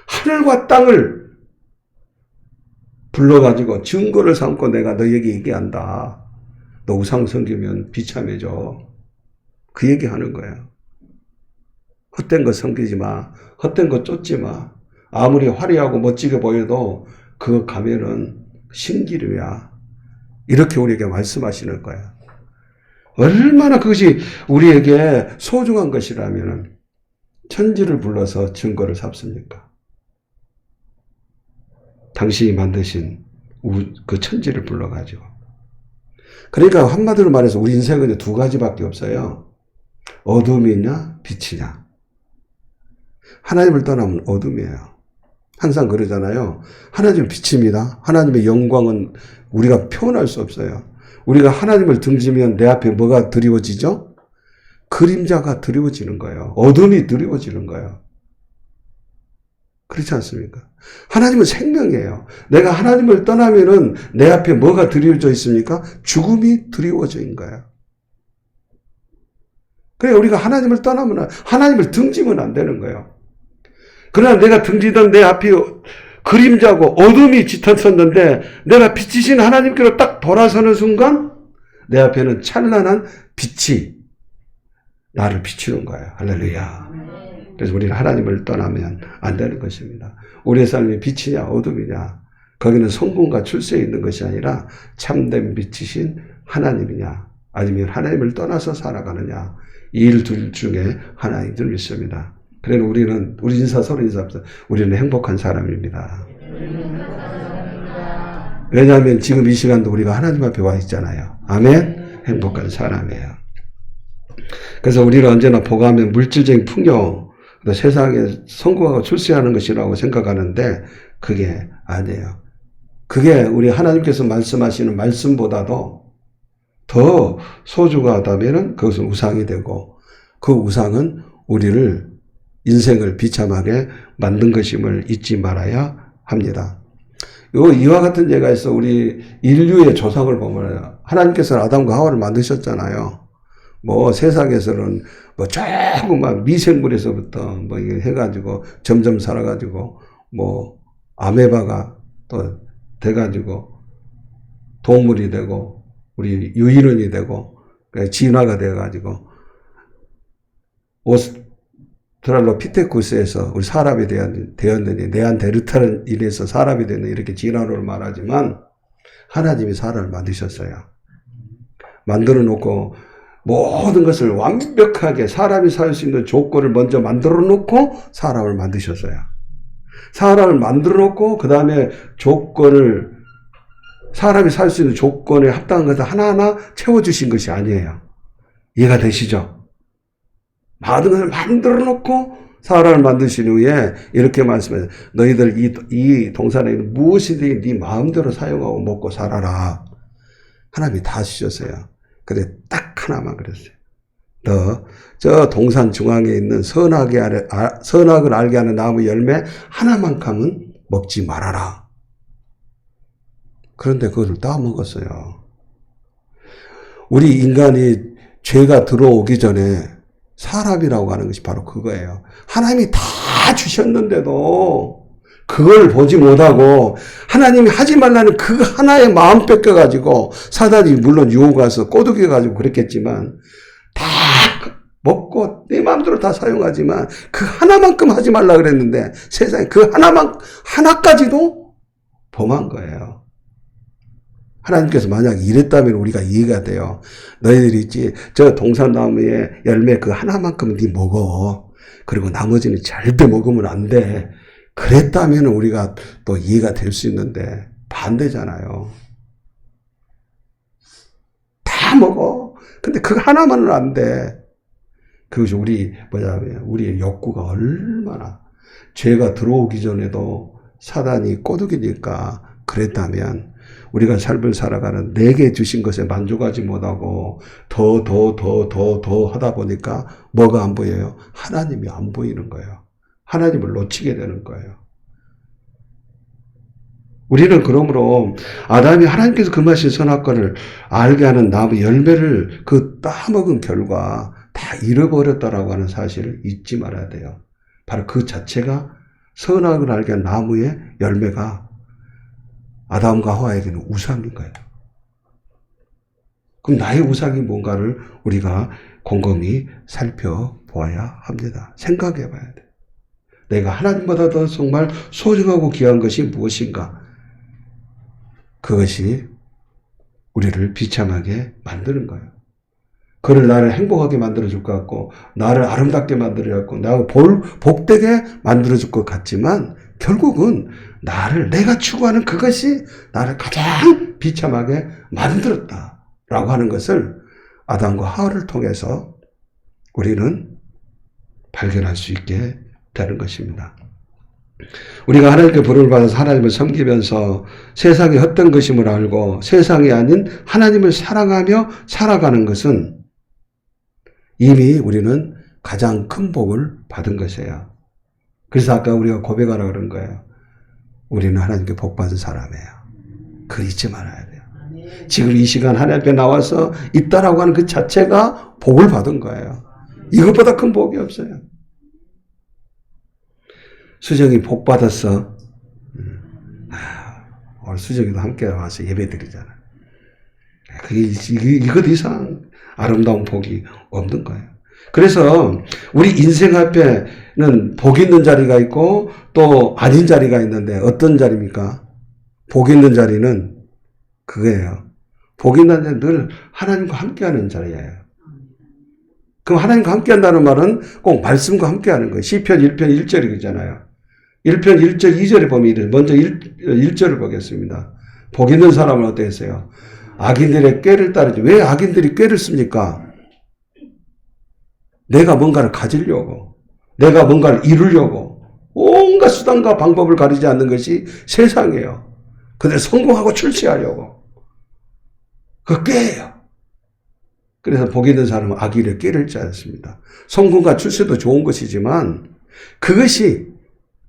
하늘과 땅을 불러가지고 증거를 삼고 내가 너에게 얘기한다. 너 우상 섬기면 비참해져. 그 얘기하는 거예요. 헛된 거 섬기지 마. 헛된 거 쫓지 마. 아무리 화려하고 멋지게 보여도 그거 가면은 신기루야. 이렇게 우리에게 말씀하시는 거야. 얼마나 그것이 우리에게 소중한 것이라면 천지를 불러서 증거를 삼습니까? 당신이 만드신 그 천지를 불러가지고. 그러니까 한마디로 말해서 우리 인생은 두 가지밖에 없어요. 어둠이냐 빛이냐. 하나님을 떠나면 어둠이에요. 항상 그러잖아요. 하나님은 빛입니다. 하나님의 영광은 우리가 표현할 수 없어요. 우리가 하나님을 등지면 내 앞에 뭐가 드리워지죠? 그림자가 드리워지는 거예요. 어둠이 드리워지는 거예요. 그렇지 않습니까? 하나님은 생명이에요. 내가 하나님을 떠나면은 내 앞에 뭐가 드리워져 있습니까? 죽음이 드리워져 있는 거예요. 그래 우리가 하나님을 떠나면 하나님을 등지면 안 되는 거예요. 그러나 내가 등지던 내 앞이 그림자고 어둠이 짙었었는데 내가 빛이신 하나님께로 딱 돌아서는 순간 내 앞에는 찬란한 빛이 나를 비추는 거예요. 할렐루야. 그래서 우리는 하나님을 떠나면 안 되는 것입니다. 우리의 삶이 빛이냐 어둠이냐 거기는 성공과 출세에 있는 것이 아니라 참된 빛이신 하나님이냐 아니면 하나님을 떠나서 살아가느냐 이 일 둘 중에 하나인 줄 믿습니다. 그래서 우리는 우리 인사 서로 인사합시다. 우리는 행복한 사람입니다. 왜냐하면 지금 이 시간도 우리가 하나님 앞에 와 있잖아요. 아멘? 행복한 사람이에요. 그래서 우리는 언제나 보가면 물질적인 풍요, 세상에 성공하고 출세하는 것이라고 생각하는데 그게 아니에요. 그게 우리 하나님께서 말씀하시는 말씀보다도 더 소중하다면 그것은 우상이 되고 그 우상은 우리를 인생을 비참하게 만든 것임을 잊지 말아야 합니다. 이와 같은 예가 있어. 우리 인류의 조상을 보면 하나님께서는 아담과 하와를 만드셨잖아요. 뭐 세상에서는 뭐 조그만 미생물에서부터 뭐 해가지고 점점 살아가지고 뭐 아메바가 또 돼가지고 동물이 되고 우리 유인원이 되고 진화가 돼가지고 오스트랄로피테쿠스에서 우리 사람이 되었느니 네안데르탈인에서 사람이 되는 이렇게 진화론을 말하지만 하나님이 사람을 만드셨어요. 만들어 놓고 모든 것을 완벽하게 사람이 살 수 있는 조건을 먼저 만들어 놓고 사람을 만드셨어요. 사람을 만들어 놓고 그 다음에 조건을 사람이 살 수 있는 조건에 합당한 것을 하나하나 채워주신 것이 아니에요. 이해가 되시죠? 모든 것을 만들어 놓고 사람을 만드신 후에 이렇게 말씀해요. 너희들 이 동산에 있는 무엇이든지 네 마음대로 사용하고 먹고 살아라. 하나님이 다 주셨어요. 근데 딱 하나만 그랬어요. 너 저 동산 중앙에 있는 선악을 알게 하는 나무 열매 하나만큼은 먹지 말아라. 그런데 그것을 다 먹었어요. 우리 인간이 죄가 들어오기 전에 사람이라고 하는 것이 바로 그거예요. 하나님이 다 주셨는데도 그걸 보지 못하고 하나님이 하지 말라는 그 하나의 마음 뺏겨가지고 사단이 물론 유혹가서 꼬드겨가지고 그랬겠지만 다 먹고 내 마음대로 다 사용하지만 그 하나만큼 하지 말라 그랬는데 세상에 그 하나까지도 범한 거예요. 하나님께서 만약 이랬다면 우리가 이해가 돼요. 너희들이 있지 저 동산나무의 열매 그 하나만큼 네 먹어. 그리고 나머지는 절대 먹으면 안 돼. 그랬다면 우리가 또 이해가 될 수 있는데 반대잖아요. 다 먹어. 근데 그 하나만은 안 돼. 그것이 우리의 욕구가 얼마나 죄가 들어오기 전에도 사단이 꼬드기니까 그랬다면 우리가 삶을 살아가는 내게 주신 것에 만족하지 못하고 더 하다 보니까 뭐가 안 보여요? 하나님이 안 보이는 거예요. 하나님을 놓치게 되는 거예요. 우리는 그러므로 아담이 하나님께서 금하신 선악과를 알게 하는 나무 열매를 그 따먹은 결과 다 잃어버렸다라고 하는 사실을 잊지 말아야 돼요. 바로 그 자체가 선악을 알게 한 나무의 열매가 아담과 하와에게는 우상인 거예요. 그럼 나의 우상이 뭔가를 우리가 곰곰이 살펴보아야 합니다. 생각해 봐야 돼요. 내가 하나님보다 더 정말 소중하고 귀한 것이 무엇인가? 그것이 우리를 비참하게 만드는 거예요. 그를 나를 행복하게 만들어줄 것 같고 나를 아름답게 만들어줄 것 같고 나를 복되게 만들어줄 것 같지만 결국은 내가 추구하는 그것이 나를 가장 비참하게 만들었다라고 하는 것을 아담과 하와를 통해서 우리는 발견할 수 있게 되는 것입니다. 우리가 하나님께 부름을 받아서 하나님을 섬기면서 세상이 헛된 것임을 알고 세상이 아닌 하나님을 사랑하며 살아가는 것은 이미 우리는 가장 큰 복을 받은 것이에요. 그래서 아까 우리가 고백하라 그런 거예요. 우리는 하나님께 복 받은 사람이에요. 그걸 잊지 말아야 돼요. 지금 이 시간 하나님 앞에 나와서 있다라고 하는 그 자체가 복을 받은 거예요. 이것보다 큰 복이 없어요. 수정이 복 받았어. 오늘 수정이도 함께 와서 예배 드리잖아. 이것 이상 아름다운 복이 없는 거예요. 그래서 우리 인생 앞에는 복 있는 자리가 있고 또 아닌 자리가 있는데 어떤 자리입니까? 복 있는 자리는 그거예요. 복 있는 자리는 늘 하나님과 함께하는 자리예요. 그럼 하나님과 함께한다는 말은 꼭 말씀과 함께하는 거예요. 시편 1편 1절이잖아요. 1편 1절 2절에 보면 이래. 먼저 1절을 보겠습니다. 복 있는 사람은 어땠어요? 악인들의 꾀를 따르지. 왜 악인들이 꾀를 씁니까? 내가 뭔가를 가지려고, 내가 뭔가를 이루려고 온갖 수단과 방법을 가리지 않는 것이 세상이에요. 그들 성공하고 출세하려고. 그 꾀예요. 그래서 복 있는 사람은 악인의 꾀를 짜였습니다. 성공과 출세도 좋은 것이지만 그것이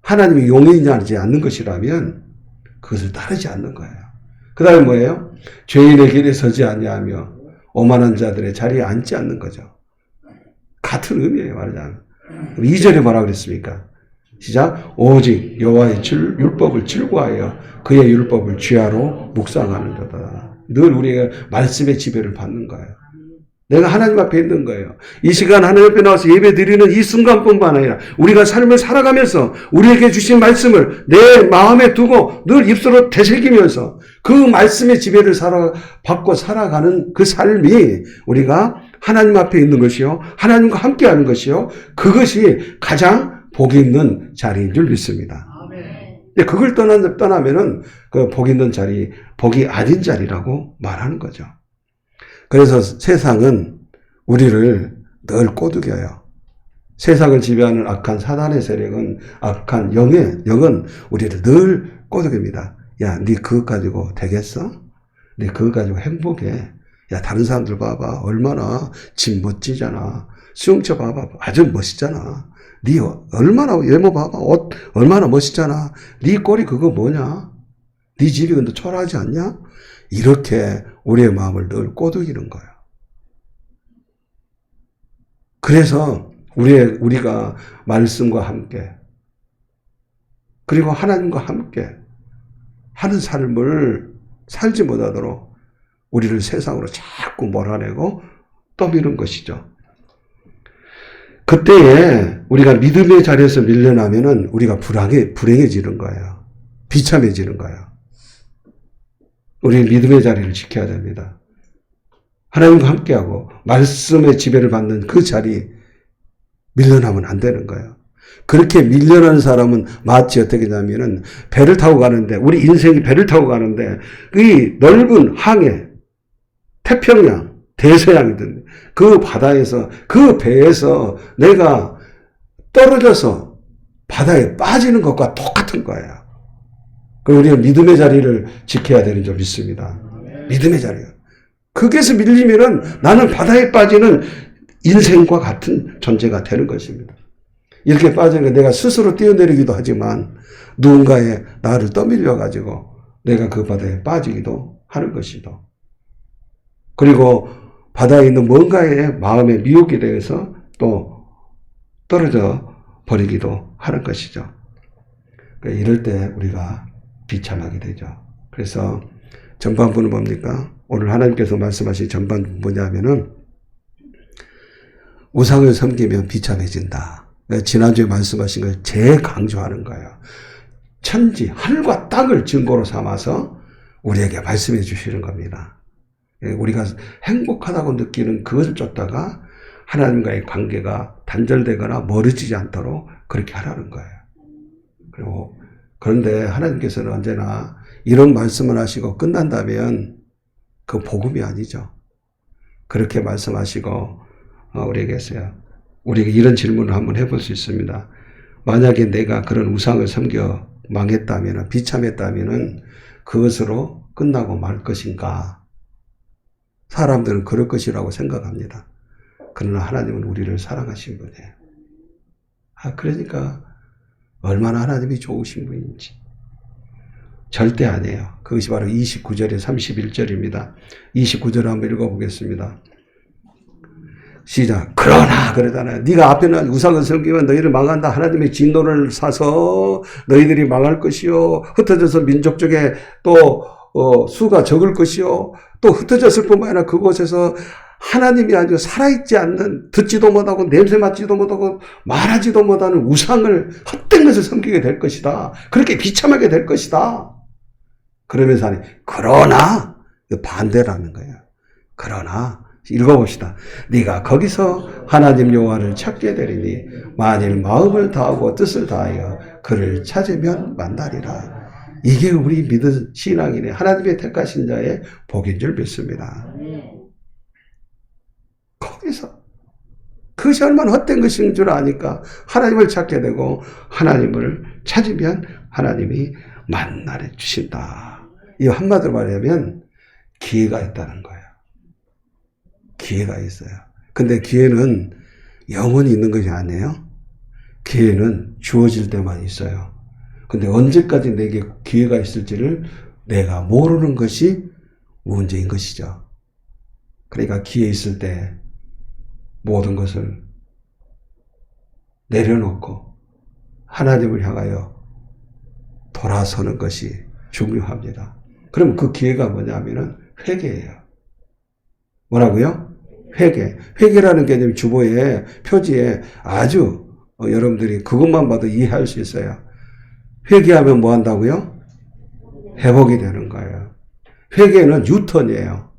하나님이 용인하지 않는 것이라면 그것을 따르지 않는 거예요. 그 다음에 뭐예요? 죄인의 길에 서지 아니하며 오만한 자들의 자리에 앉지 않는 거죠. 같은 의미예요, 말하자면. 2절에 뭐라고 그랬습니까? 시작. 오직 여호와의 율법을 즐거워하여 그의 율법을 주야로 묵상하는 자다. 늘 우리가 말씀의 지배를 받는 거예요. 내가 하나님 앞에 있는 거예요. 이 시간 하나님 앞에 나와서 예배 드리는 이 순간뿐만 아니라 우리가 삶을 살아가면서 우리에게 주신 말씀을 내 마음에 두고 늘 입술로 되새기면서 그 말씀의 지배를 받고 살아가는 그 삶이 우리가 하나님 앞에 있는 것이요, 하나님과 함께하는 것이요, 그것이 가장 복이 있는 자리인 줄 믿습니다. 근데 그걸 떠나면은 그 복 있는 자리, 복이 아닌 자리라고 말하는 거죠. 그래서 세상은 우리를 늘 꼬드겨요. 세상을 지배하는 악한 사단의 세력은, 악한 영은 우리를 늘 꼬드깁니다. 야, 네 그거 가지고 되겠어? 네 그거 가지고 행복해? 야, 다른 사람들 봐봐. 얼마나 집 멋지잖아. 수영차 봐봐. 아주 멋있잖아. 네 얼마나 외모 봐봐. 옷 얼마나 멋있잖아. 네 꼴이 그거 뭐냐? 네 집이 근데 초라하지 않냐? 이렇게 우리의 마음을 늘 꼬드기는 거예요. 그래서 우리가 말씀과 함께 그리고 하나님과 함께 하는 삶을 살지 못하도록 우리를 세상으로 자꾸 몰아내고 떠미는 것이죠. 그때에 우리가 믿음의 자리에서 밀려나면은 우리가 불행해지는 거예요. 비참해지는 거예요. 우리 믿음의 자리를 지켜야 됩니다. 하나님과 함께하고 말씀의 지배를 받는 그 자리 밀려나면 안 되는 거예요. 그렇게 밀려나는 사람은 마치 어떻게 되냐면은 배를 타고 가는데, 우리 인생이 배를 타고 가는데 이 넓은 항해, 태평양, 대서양이든 그 바다에서, 그 배에서 내가 떨어져서 바다에 빠지는 것과 똑같은 거예요. 그리고 우리는 믿음의 자리를 지켜야 되는 줄 믿습니다. 믿음의 자리요. 거기에서 밀리면은 나는 바다에 빠지는 인생과 같은 존재가 되는 것입니다. 이렇게 빠지는 내가 스스로 뛰어내리기도 하지만 누군가의 나를 떠밀려가지고 내가 그 바다에 빠지기도 하는 것이죠. 그리고 바다에 있는 뭔가의 마음의 미혹에 대해서 또 떨어져 버리기도 하는 것이죠. 그러니까 이럴 때 우리가 비참하게 되죠. 그래서 전반부는 뭡니까? 오늘 하나님께서 말씀하신 전반부 뭐냐면은 우상을 섬기면 비참해진다. 지난주에 말씀하신 걸 재강조하는 거예요. 천지, 하늘과 땅을 증거로 삼아서 우리에게 말씀해 주시는 겁니다. 우리가 행복하다고 느끼는 그것을 쫓다가 하나님과의 관계가 단절되거나 멀어지지 않도록 그렇게 하라는 거예요. 그런데 하나님께서는 언제나 이런 말씀을 하시고 끝난다면 그 복음이 아니죠. 그렇게 말씀하시고 우리에게 이런 질문을 한번 해볼 수 있습니다. 만약에 내가 그런 우상을 섬겨 망했다면, 비참했다면 그것으로 끝나고 말 것인가? 사람들은 그럴 것이라고 생각합니다. 그러나 하나님은 우리를 사랑하신 분이에요. 그러니까 얼마나 하나님이 좋으신 분인지. 절대 아니에요. 그것이 바로 29절에 31절입니다. 29절을 한번 읽어보겠습니다. 시작. 그러나 그러잖아요. 네가 앞에는 우상을 섬기면 너희를 망한다. 하나님의 진노를 사서 너희들이 망할 것이요. 흩어져서 민족 중에 또 수가 적을 것이요. 또 흩어졌을 뿐만 아니라 그곳에서 하나님이 아주 살아있지 않는, 듣지도 못하고 냄새 맡지도 못하고 말하지도 못하는 우상을, 헛된 것을 섬기게 될 것이다. 그렇게 비참하게 될 것이다. 그러면서 하니 그러나 반대라는 거예요. 그러나 읽어봅시다. 네가 거기서 하나님 여호와를 찾게 되리니 만일 마음을 다하고 뜻을 다하여 그를 찾으면 만나리라. 이게 우리 믿은 신앙이네. 하나님의 택하신 자의 복인 줄 믿습니다. 거기서 그것이 얼마나 헛된 것인 줄 아니까 하나님을 찾게 되고 하나님을 찾으면 하나님이 만나래 주신다. 이 한마디로 말하면 기회가 있다는 거예요. 기회가 있어요. 근데 기회는 영원히 있는 것이 아니에요. 기회는 주어질 때만 있어요. 근데 언제까지 내게 기회가 있을지를 내가 모르는 것이 문제인 것이죠. 그러니까 기회 있을 때 모든 것을 내려놓고 하나님을 향하여 돌아서는 것이 중요합니다. 그럼 그 기회가 뭐냐면은 회개예요. 뭐라고요? 회개. 회개라는 개념 주보에 표지에 아주 여러분들이 그것만 봐도 이해할 수 있어요. 회개하면 뭐 한다고요? 회복이 되는 거예요. 회개는 유턴이에요.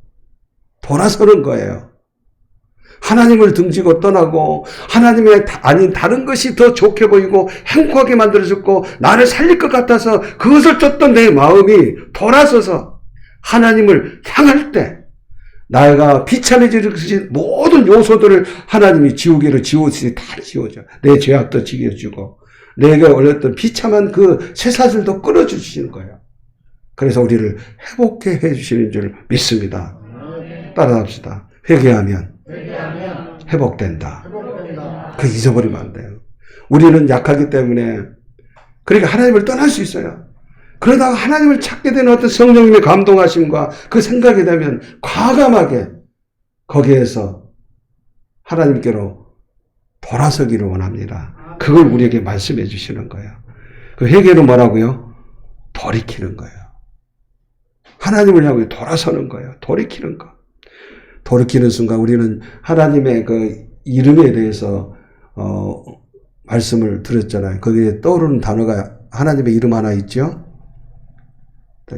돌아서는 거예요. 하나님을 등지고 떠나고 하나님의 아닌 다른 것이 더 좋게 보이고 행복하게 만들어졌고 나를 살릴 것 같아서 그것을 쫓던 내 마음이 돌아서서 하나님을 향할 때 나가 비참해질 모든 요소들을 하나님이 지우개로 지우듯이 다 지워져. 내 죄악도 지워주고 내게 올렸던 비참한 그 쇠사슬도 끊어주시는 거예요. 그래서 우리를 회복해 해주시는 줄 믿습니다. 따라합시다. 회개하면 회복된다. 그 잊어버리면 안 돼요. 우리는 약하기 때문에 그러니까 하나님을 떠날 수 있어요. 그러다가 하나님을 찾게 되는 어떤 성령님의 감동하심과 그 생각이 되면 과감하게 거기에서 하나님께로 돌아서기를 원합니다. 그걸 우리에게 말씀해 주시는 거예요. 그 회개는 뭐라고요? 돌이키는 거예요. 하나님을 향해 돌아서는 거예요. 돌이키는 거. 돌이키는 순간 우리는 하나님의 그 이름에 대해서 말씀을 드렸잖아요. 거기에 떠오르는 단어가 하나님의 이름 하나 있죠?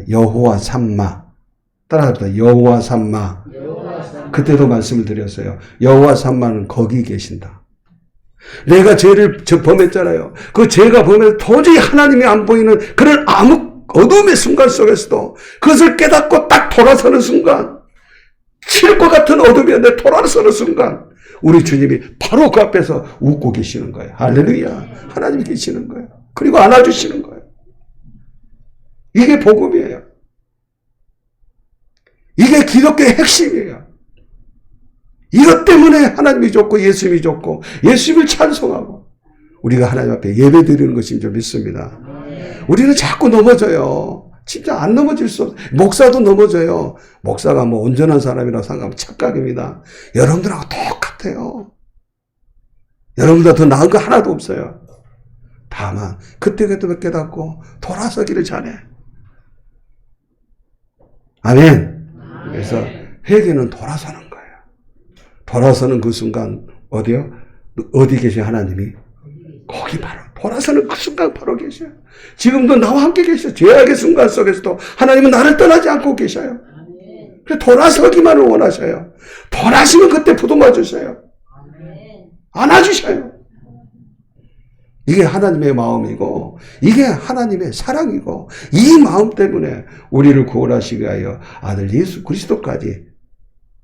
여호와 삼마. 따라합시다. 여호와 삼마. 그때도 말씀을 드렸어요. 여호와 삼마는 거기 계신다. 내가 죄를 범했잖아요. 그 죄가 범해서 도저히 하나님이 안 보이는 그런 어둠의 순간 속에서도 그것을 깨닫고 딱 돌아서는 순간 칠 것 같은 어둠이었는데 돌아서는 순간 우리 주님이 바로 그 앞에서 웃고 계시는 거예요. 할렐루야. 하나님이 계시는 거예요. 그리고 안아주시는 거예요. 이게 복음이에요. 이게 기독교의 핵심이에요. 이것 때문에 하나님이 좋고 예수님이 좋고 예수님을 찬송하고 우리가 하나님 앞에 예배 드리는 것인 줄 믿습니다. 우리는 자꾸 넘어져요. 진짜 안 넘어질 수 없어요. 목사도 넘어져요. 목사가 뭐 온전한 사람이라고 생각하면 착각입니다. 여러분들하고 똑같아요. 여러분보다 더 나은 거 하나도 없어요. 다만 그때그때 깨닫고 돌아서기를 잘해. 아멘. 그래서 회개는 돌아서는 거예요. 돌아서는 그 순간 어디요? 어디 계셔 하나님이? 거기 바로 돌아서는 그 순간 바로 계셔요. 지금도 나와 함께 계셔요. 죄악의 순간 속에서도 하나님은 나를 떠나지 않고 계셔요. 그래서 돌아서기만을 원하셔요. 돌아서면 그때 부도마 주셔요. 안아주셔요. 이게 하나님의 마음이고 이게 하나님의 사랑이고 이 마음 때문에 우리를 구원하시기 위하여 아들 예수 그리스도까지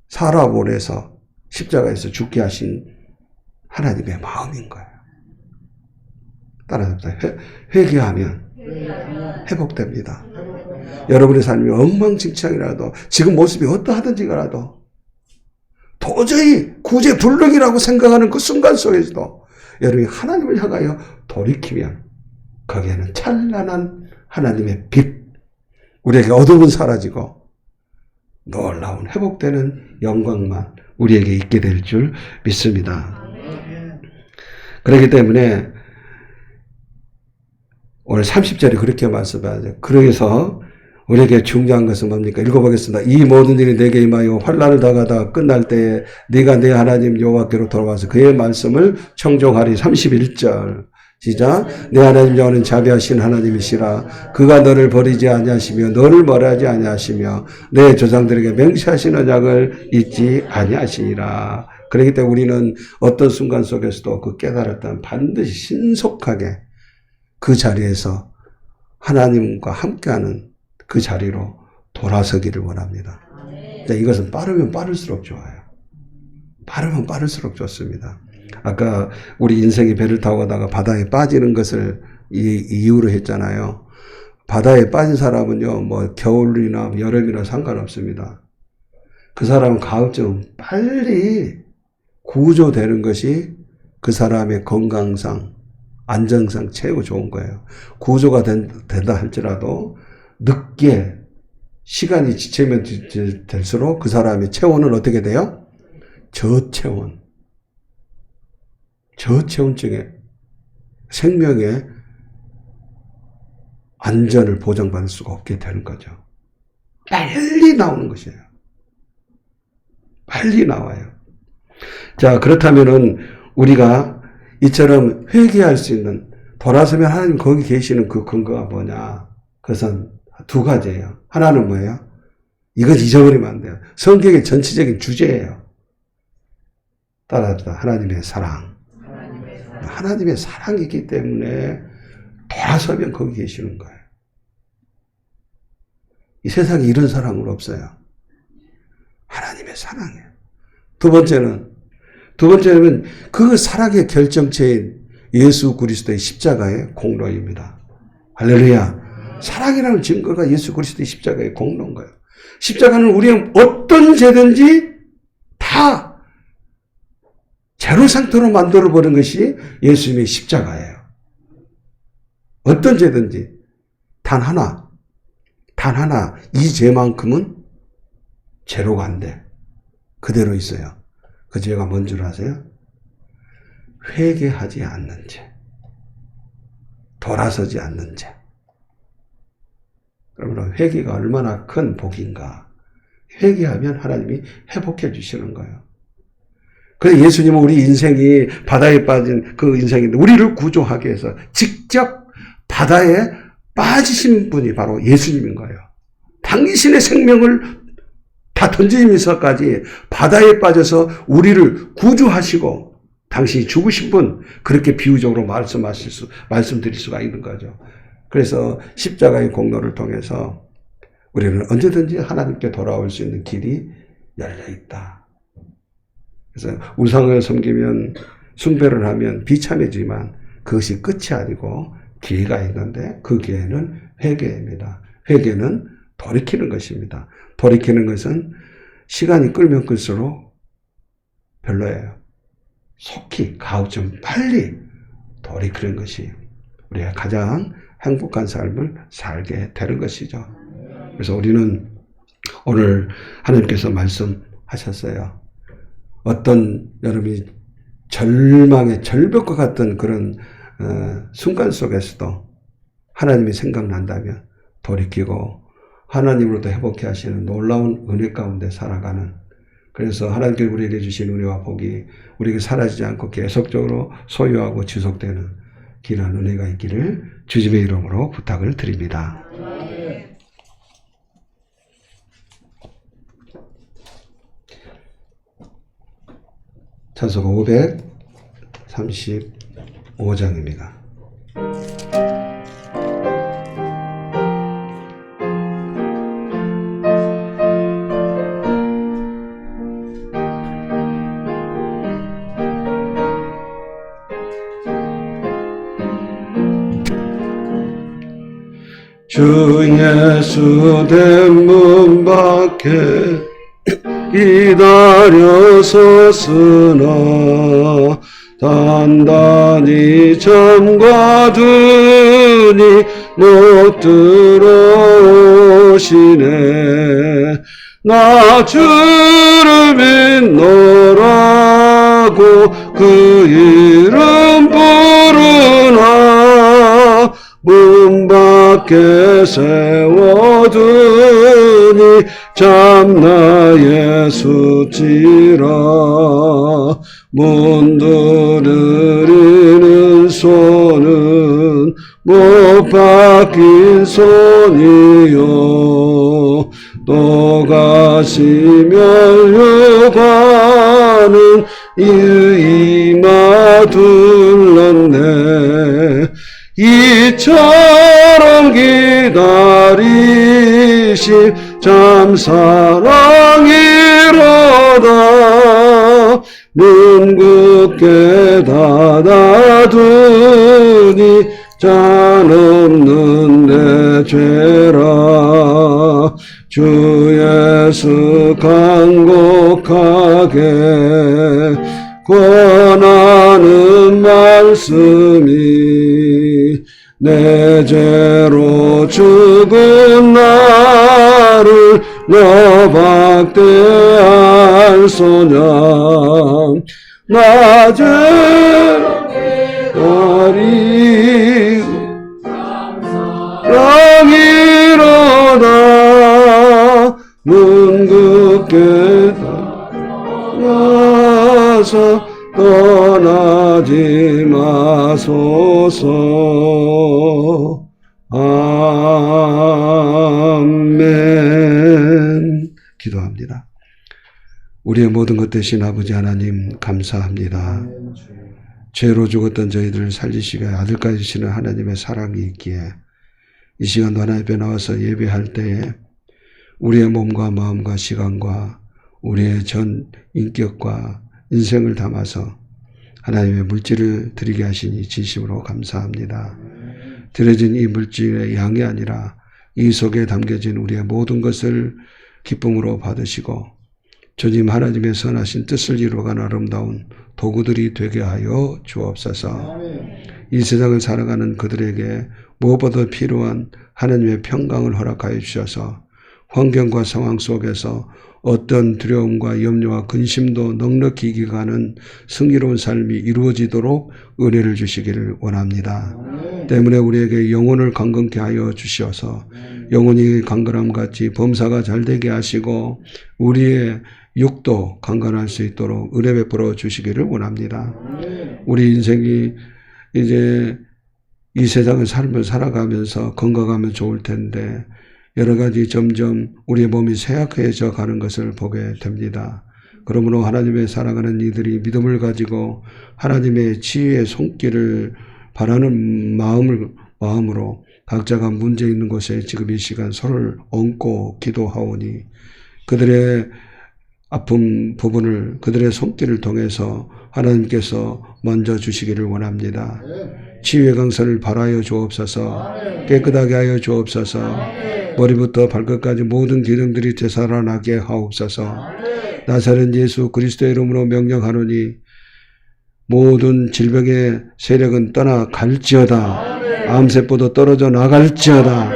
살아보내서 십자가에서 죽게 하신 하나님의 마음인 거예요. 따라합시다. 회개하면 회복됩니다. 여러분의 삶이 엉망진창이라도 지금 모습이 어떠하든지 가라도 도저히 구제불능이라고 생각하는 그 순간 속에서도 여러분이 하나님을 향하여 돌이키면 거기에는 찬란한 하나님의 빛, 우리에게 어둠은 사라지고 놀라운 회복되는 영광만 우리에게 있게 될 줄 믿습니다. 그렇기 때문에 오늘 30절에 그렇게 말씀하죠. 그래서 우리에게 중요한 것은 뭡니까? 읽어보겠습니다. 이 모든 일이 내게 임하여 환난을 당하다 끝날 때에 네가 내 하나님 여호와께로 돌아와서 그의 말씀을 청종하리. 31절 시작. 내 하나님 여호와는 자비하신 하나님이시라. 그가 너를 버리지 아니하시며 너를 멀어하지 아니하시며 내 조상들에게 맹세하신 언약을 잊지 아니하시니라. 그렇기 때문에 우리는 어떤 순간 속에서도 그 깨달았다면 반드시 신속하게 그 자리에서 하나님과 함께하는 그 자리로 돌아서기를 원합니다. 이것은 빠르면 빠를수록 좋아요. 빠르면 빠를수록 좋습니다. 아까 우리 인생이 배를 타고 가다가 바다에 빠지는 것을 이유로 했잖아요. 바다에 빠진 사람은요, 뭐 겨울이나 여름이나 상관없습니다. 그 사람은 가급적 빨리 구조되는 것이 그 사람의 건강상, 안정상 최고 좋은 거예요. 구조가 된다 할지라도 늦게 시간이 지체면 될수록 그 사람의 체온은 어떻게 돼요? 저체온증에 생명의 안전을 보장받을 수가 없게 되는 거죠. 빨리 나오는 것이에요. 빨리 나와요. 자, 그렇다면은 우리가 이처럼 회개할 수 있는, 돌아서면 하나님 거기 계시는 그 근거가 뭐냐? 그것은 두 가지예요. 하나는 뭐예요? 이건 잊어버리면 안 돼요. 성경의 전체적인 주제예요. 따라합시다. 하나님의 사랑. 하나님의 사랑이기 때문에 돌아서면 거기 계시는 거예요. 이 세상에 이런 사랑은 없어요. 하나님의 사랑이에요. 두 번째는 그 사랑의 결정체인 예수 그리스도의 십자가의 공로입니다. 할렐루야. 사랑이라는 증거가 예수 그리스도의 십자가의 공로인 거예요. 십자가는 우리의 어떤 죄든지 다 제로 상태로 만들어버린 것이 예수님의 십자가예요. 어떤 죄든지 단 하나 이 죄만큼은 제로가 안 돼. 그대로 있어요. 그 죄가 뭔 줄 아세요? 회개하지 않는 죄. 돌아서지 않는 죄. 그러면 회개가 얼마나 큰 복인가. 회개하면 하나님이 회복해 주시는 거예요. 그래서 예수님은 우리 인생이 바다에 빠진 그 인생인데 우리를 구조하기 위해서 직접 바다에 빠지신 분이 바로 예수님인 거예요. 당신의 생명을 다 던지면서까지 바다에 빠져서 우리를 구조하시고 당신이 죽으신 분, 그렇게 비유적으로 말씀드릴 수가 있는 거죠. 그래서 십자가의 공로를 통해서 우리는 언제든지 하나님께 돌아올 수 있는 길이 열려 있다. 그래서 우상을 섬기면, 숭배를 하면 비참해지만 그것이 끝이 아니고 기회가 있는데 그 기회는 회개입니다. 회개는 돌이키는 것입니다. 돌이키는 것은 시간이 끌면 끌수록 별로예요. 속히 가급적 빨리 돌이키는 것이 우리가 가장 행복한 삶을 살게 되는 것이죠. 그래서 우리는 오늘 하나님께서 말씀하셨어요. 어떤 여러분이 절망의 절벽과 같은 그런 순간 속에서도 하나님이 생각난다면 돌이키고 하나님으로부터 회복해 하시는 놀라운 은혜 가운데 살아가는, 그래서 하나님께서 우리에게 주신 은혜와 복이 우리에게 사라지지 않고 계속적으로 소유하고 지속되는 귀한 은혜가 있기를 주님의 이름으로 부탁을 드립니다. 찬송가 535장입니다. 주 예수 대문 밖에 기다려 섰으나 단단히 잠가두니 못 들어오시네. 나 주를 믿노라고 그 이름 부르나 문 밖에 세워두니 참나 예수지라. 문 두드리는 손은 못 박힌 손이요 또 가시면 휴가는 이마 둘렀네. 이처럼 기다리시 참 사랑이로다 눈 굳게 닫아두니 잔 없는 내 죄라 주 예수 간곡하게 권하는 말씀이 내 죄로 죽은 나를 너박대할 소년 나 죄로 기다리고 사랑이로다 눈 굳게 닫아서 떠나지 마소서. 아멘. 기도합니다. 우리의 모든 것 되신 아버지 하나님 감사합니다. 죄로 죽었던 저희들을 살리시게 아들까지 주시는 하나님의 사랑이 있기에 이 시간도 하나님 앞에 나와서 예배할 때에 우리의 몸과 마음과 시간과 우리의 전 인격과 인생을 담아서 하나님의 물질을 드리게 하시니 진심으로 감사합니다. 드려진 이 물질의 양이 아니라 이 속에 담겨진 우리의 모든 것을 기쁨으로 받으시고 주님 하나님의 선하신 뜻을 이루어가는 아름다운 도구들이 되게 하여 주옵소서. 이 세상을 살아가는 그들에게 무엇보다 필요한 하나님의 평강을 허락하여 주셔서 환경과 상황 속에서 어떤 두려움과 염려와 근심도 넉넉히 이겨가는 승리로운 삶이 이루어지도록 은혜를 주시기를 원합니다. 때문에 우리에게 영혼을 강건케 하여 주시어서 영혼이 강건함같이 범사가 잘되게 하시고 우리의 육도 강건할 수 있도록 은혜 베풀어 주시기를 원합니다. 우리 인생이 이제 이 세상의 삶을 살아가면서 건강하면 좋을 텐데 여러 가지 점점 우리의 몸이 쇠약해져 가는 것을 보게 됩니다. 그러므로 하나님의 사랑하는 이들이 믿음을 가지고 하나님의 지혜의 손길을 바라는 마음으로 각자가 문제 있는 곳에 지금 이 시간 서로를 얹고 기도하오니 그들의 아픈 부분을 그들의 손길을 통해서 하나님께서 만져주시기를 원합니다. 치유의 강선을 발하여 주옵소서. 깨끗하게 하여 주옵소서. 머리부터 발끝까지 모든 기능들이 되살아나게 하옵소서. 나사렛 예수 그리스도의 이름으로 명령하노니 모든 질병의 세력은 떠나갈지어다. 암세포도 떨어져 나갈지어다.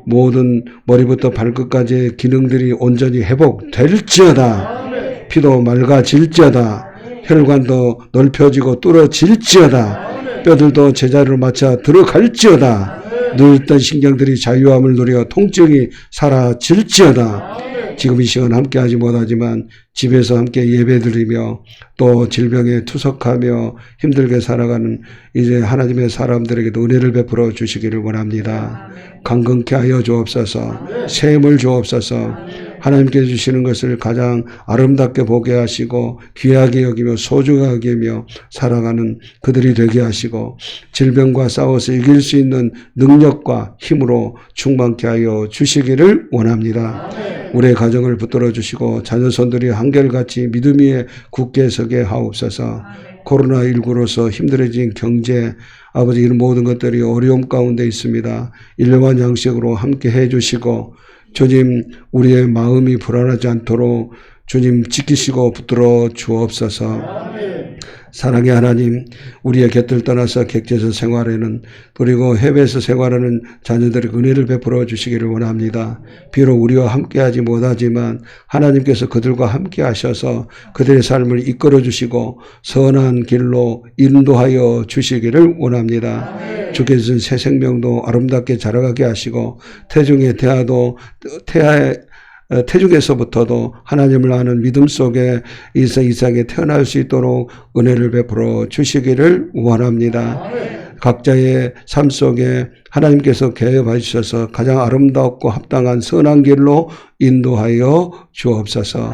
모든 머리부터 발끝까지의 기능들이 온전히 회복될지어다. 피도 맑아질지어다. 혈관도 넓혀지고 뚫어질지어다. 뼈들도 제자리로 맞춰 들어갈지어다. 늘었던 신경들이 자유함을 누려 통증이 사라질지어다. 지금 이 시간 함께하지 못하지만 집에서 함께 예배드리며 또 질병에 투석하며 힘들게 살아가는 이제 하나님의 사람들에게도 은혜를 베풀어 주시기를 원합니다. 강건케 하여 주옵소서. 새 힘을 주옵소서. 하나님께 주시는 것을 가장 아름답게 보게 하시고 귀하게 여기며 소중하게 여기며 살아가는 그들이 되게 하시고 질병과 싸워서 이길 수 있는 능력과 힘으로 충만케 하여 주시기를 원합니다. 우리의 가정을 붙들어 주시고 자녀손들이 한결같이 믿음 위에 굳게 서게 하옵소서. 코로나19로서 힘들어진 경제, 아버지 이런 모든 것들이 어려움 가운데 있습니다. 일용한 양식으로 함께 해주시고 주님 우리의 마음이 불안하지 않도록 주님 지키시고 붙들어 주옵소서. 사랑의 하나님, 우리의 곁을 떠나서 객지에서 생활하는 그리고 해외에서 생활하는 자녀들의 은혜를 베풀어 주시기를 원합니다. 비록 우리와 함께하지 못하지만 하나님께서 그들과 함께 하셔서 그들의 삶을 이끌어 주시고 선한 길로 인도하여 주시기를 원합니다. 주께서 주신 새 생명도 아름답게 자라가게 하시고 태중에서부터도 하나님을 아는 믿음 속에 이삭에 태어날 수 있도록 은혜를 베풀어 주시기를 원합니다. 각자의 삶 속에 하나님께서 개입해 주셔서 가장 아름답고 합당한 선한 길로 인도하여 주옵소서.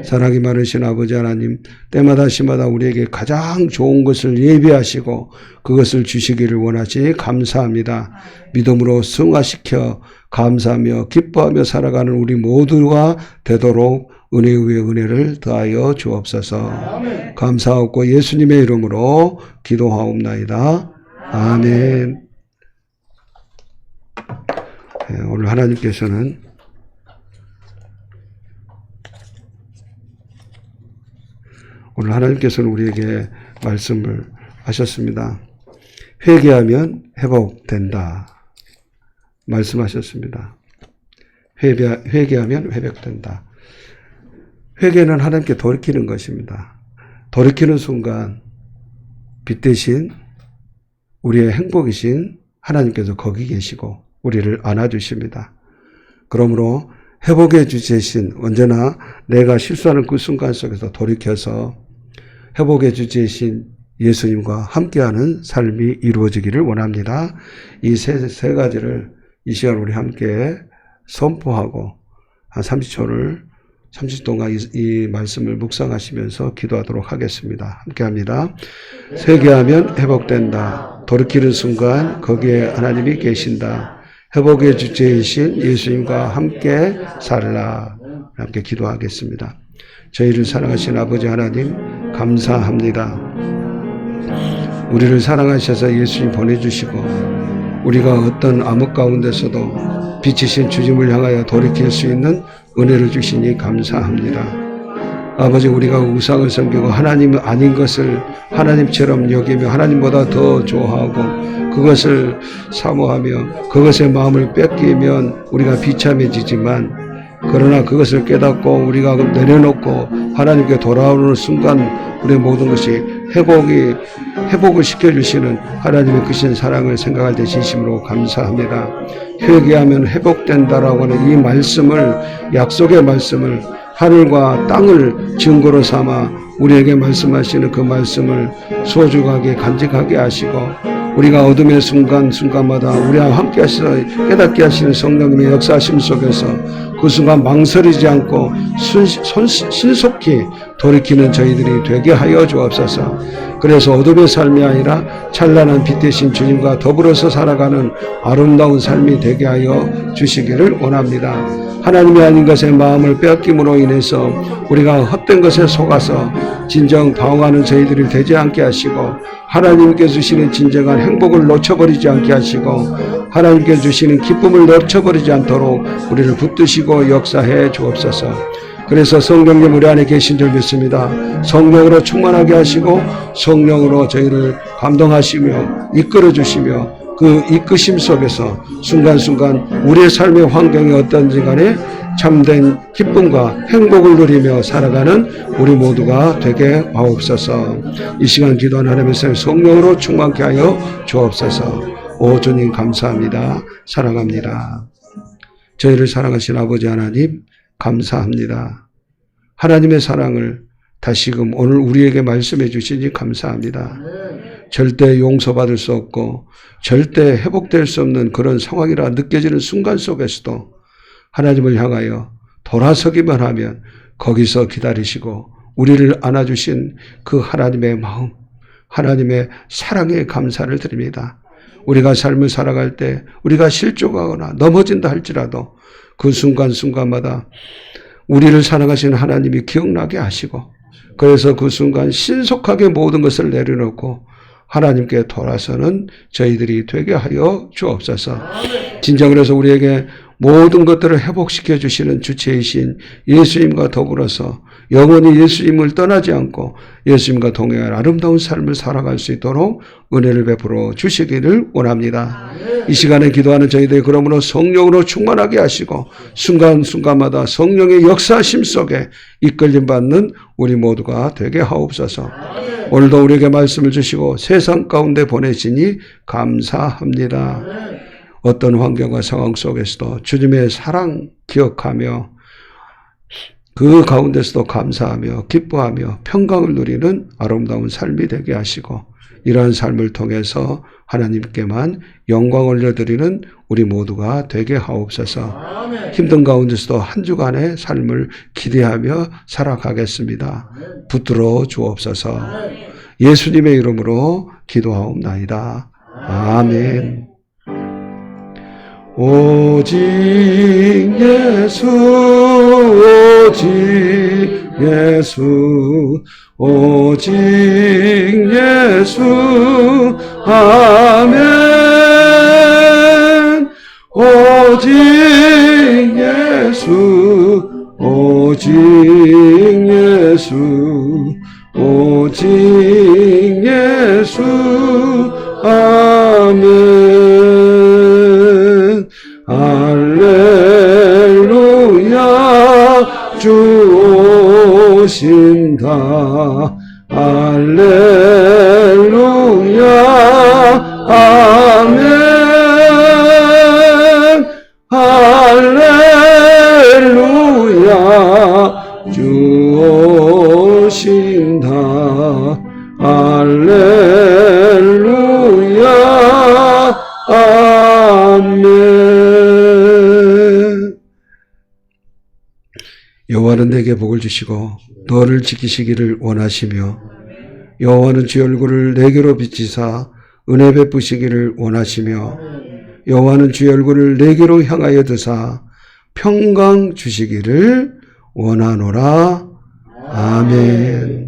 사랑이 많으신 아버지 하나님, 때마다 시마다 우리에게 가장 좋은 것을 예비하시고 그것을 주시기를 원하시니 감사합니다. 믿음으로 승화시켜 감사하며 기뻐하며 살아가는 우리 모두가 되도록 은혜 위에 은혜를 더하여 주옵소서. 감사하고 예수님의 이름으로 기도하옵나이다. 아멘. 네, 오늘 하나님께서는 우리에게 말씀을 하셨습니다. 회개하면 회복된다. 말씀하셨습니다. 회개하면 회복된다. 회개는 하나님께 돌이키는 것입니다. 돌이키는 순간 빛 대신 우리의 행복이신 하나님께서 거기 계시고 우리를 안아주십니다. 그러므로 회복의 주제이신 언제나 내가 실수하는 그 순간 속에서 돌이켜서 회복의 주제이신 예수님과 함께하는 삶이 이루어지기를 원합니다. 이 세 가지를 이 시간 우리 함께 선포하고 한 30초 동안 이 말씀을 묵상하시면서 기도하도록 하겠습니다. 함께합니다. 회개하면 회복된다. 돌이키는 순간 거기에 하나님이 계신다. 회복의 주제이신 예수님과 함께 살라. 함께 기도하겠습니다. 저희를 사랑하신 아버지 하나님 감사합니다. 우리를 사랑하셔서 예수님 보내주시고 우리가 어떤 암흑 가운데서도 빛이신 주님을 향하여 돌이킬 수 있는 은혜를 주시니 감사합니다. 아버지, 우리가 우상을 섬기고 하나님 아닌 것을 하나님처럼 여기며 하나님보다 더 좋아하고 그것을 사모하며 그것의 마음을 뺏기면 우리가 비참해지지만, 그러나 그것을 깨닫고 우리가 내려놓고 하나님께 돌아오는 순간 우리의 모든 것이 회복을 시켜주시는 하나님의 크신 사랑을 생각할 때 진심으로 감사합니다. 회개하면 회복된다라고 하는 이 말씀을, 약속의 말씀을, 하늘과 땅을 증거로 삼아 우리에게 말씀하시는 그 말씀을 소중하게 간직하게 하시고, 우리가 어둠의 순간마다 우리와 함께 하시어 깨닫게 하시는 성령님의 역사하심 속에서 그 순간 망설이지 않고 신속히 돌이키는 저희들이 되게 하여 주옵소서. 그래서 어둠의 삶이 아니라 찬란한 빛 대신 주님과 더불어서 살아가는 아름다운 삶이 되게 하여 주시기를 원합니다. 하나님이 아닌 것에 마음을 빼앗김으로 인해서 우리가 헛된 것에 속아서 진정 방황하는 저희들이 되지 않게 하시고, 하나님께 주시는 진정한 행복을 놓쳐버리지 않게 하시고, 하나님께 주시는 기쁨을 놓쳐버리지 않도록 우리를 붙드시고 역사해 주옵소서. 그래서 성령님 우리 안에 계신 줄 믿습니다. 성령으로 충만하게 하시고 성령으로 저희를 감동하시며 이끌어 주시며, 그 이끄심 속에서 순간순간 우리의 삶의 환경이 어떤지 간에 참된 기쁨과 행복을 누리며 살아가는 우리 모두가 되게 하옵소서. 이 시간 기도하는 하나님의 성령으로 충만케 하여 주옵소서. 오 주님 감사합니다. 사랑합니다. 저희를 사랑하신 아버지 하나님 감사합니다. 하나님의 사랑을 다시금 오늘 우리에게 말씀해 주시니 감사합니다. 절대 용서받을 수 없고 절대 회복될 수 없는 그런 상황이라 느껴지는 순간 속에서도 하나님을 향하여 돌아서기만 하면 거기서 기다리시고 우리를 안아주신 그 하나님의 마음, 하나님의 사랑에 감사를 드립니다. 우리가 삶을 살아갈 때 우리가 실족하거나 넘어진다 할지라도 그 순간순간마다 우리를 사랑하시는 하나님이 기억나게 하시고, 그래서 그 순간 신속하게 모든 것을 내려놓고 하나님께 돌아서는 저희들이 되게 하여 주옵소서. 진정으로 해서 우리에게 모든 것들을 회복시켜 주시는 주체이신 예수님과 더불어서 영원히 예수님을 떠나지 않고 예수님과 동행할 아름다운 삶을 살아갈 수 있도록 은혜를 베풀어 주시기를 원합니다. 이 시간에 기도하는 저희들이 그러므로 성령으로 충만하게 하시고 순간순간마다 성령의 역사심 속에 이끌림 받는 우리 모두가 되게 하옵소서. 오늘도 우리에게 말씀을 주시고 세상 가운데 보내시니 감사합니다. 어떤 환경과 상황 속에서도 주님의 사랑 기억하며 그 가운데서도 감사하며 기뻐하며 평강을 누리는 아름다운 삶이 되게 하시고, 이러한 삶을 통해서 하나님께만 영광 올려드리는 우리 모두가 되게 하옵소서. 힘든 가운데서도 한 주간의 삶을 기대하며 살아가겠습니다. 붙들어 주옵소서. 예수님의 이름으로 기도하옵나이다. 아멘. 오직 예수, 오직 예수, 오직 예수, 아멘. 오직 예수, 오직 예수, 오직 예수, 아멘. 할렐루야, 주 오신다. 할렐루야, 아멘. 할렐루야, 주 오신다. 할렐루야, 아멘. 여호와는 내게 복을 주시고 너를 지키시기를 원하시며 여호와는 주의 얼굴을 내게로 비치사 은혜 베푸시기를 원하시며 여호와는 주의 얼굴을 내게로 향하여 드사 평강 주시기를 원하노라. 아멘.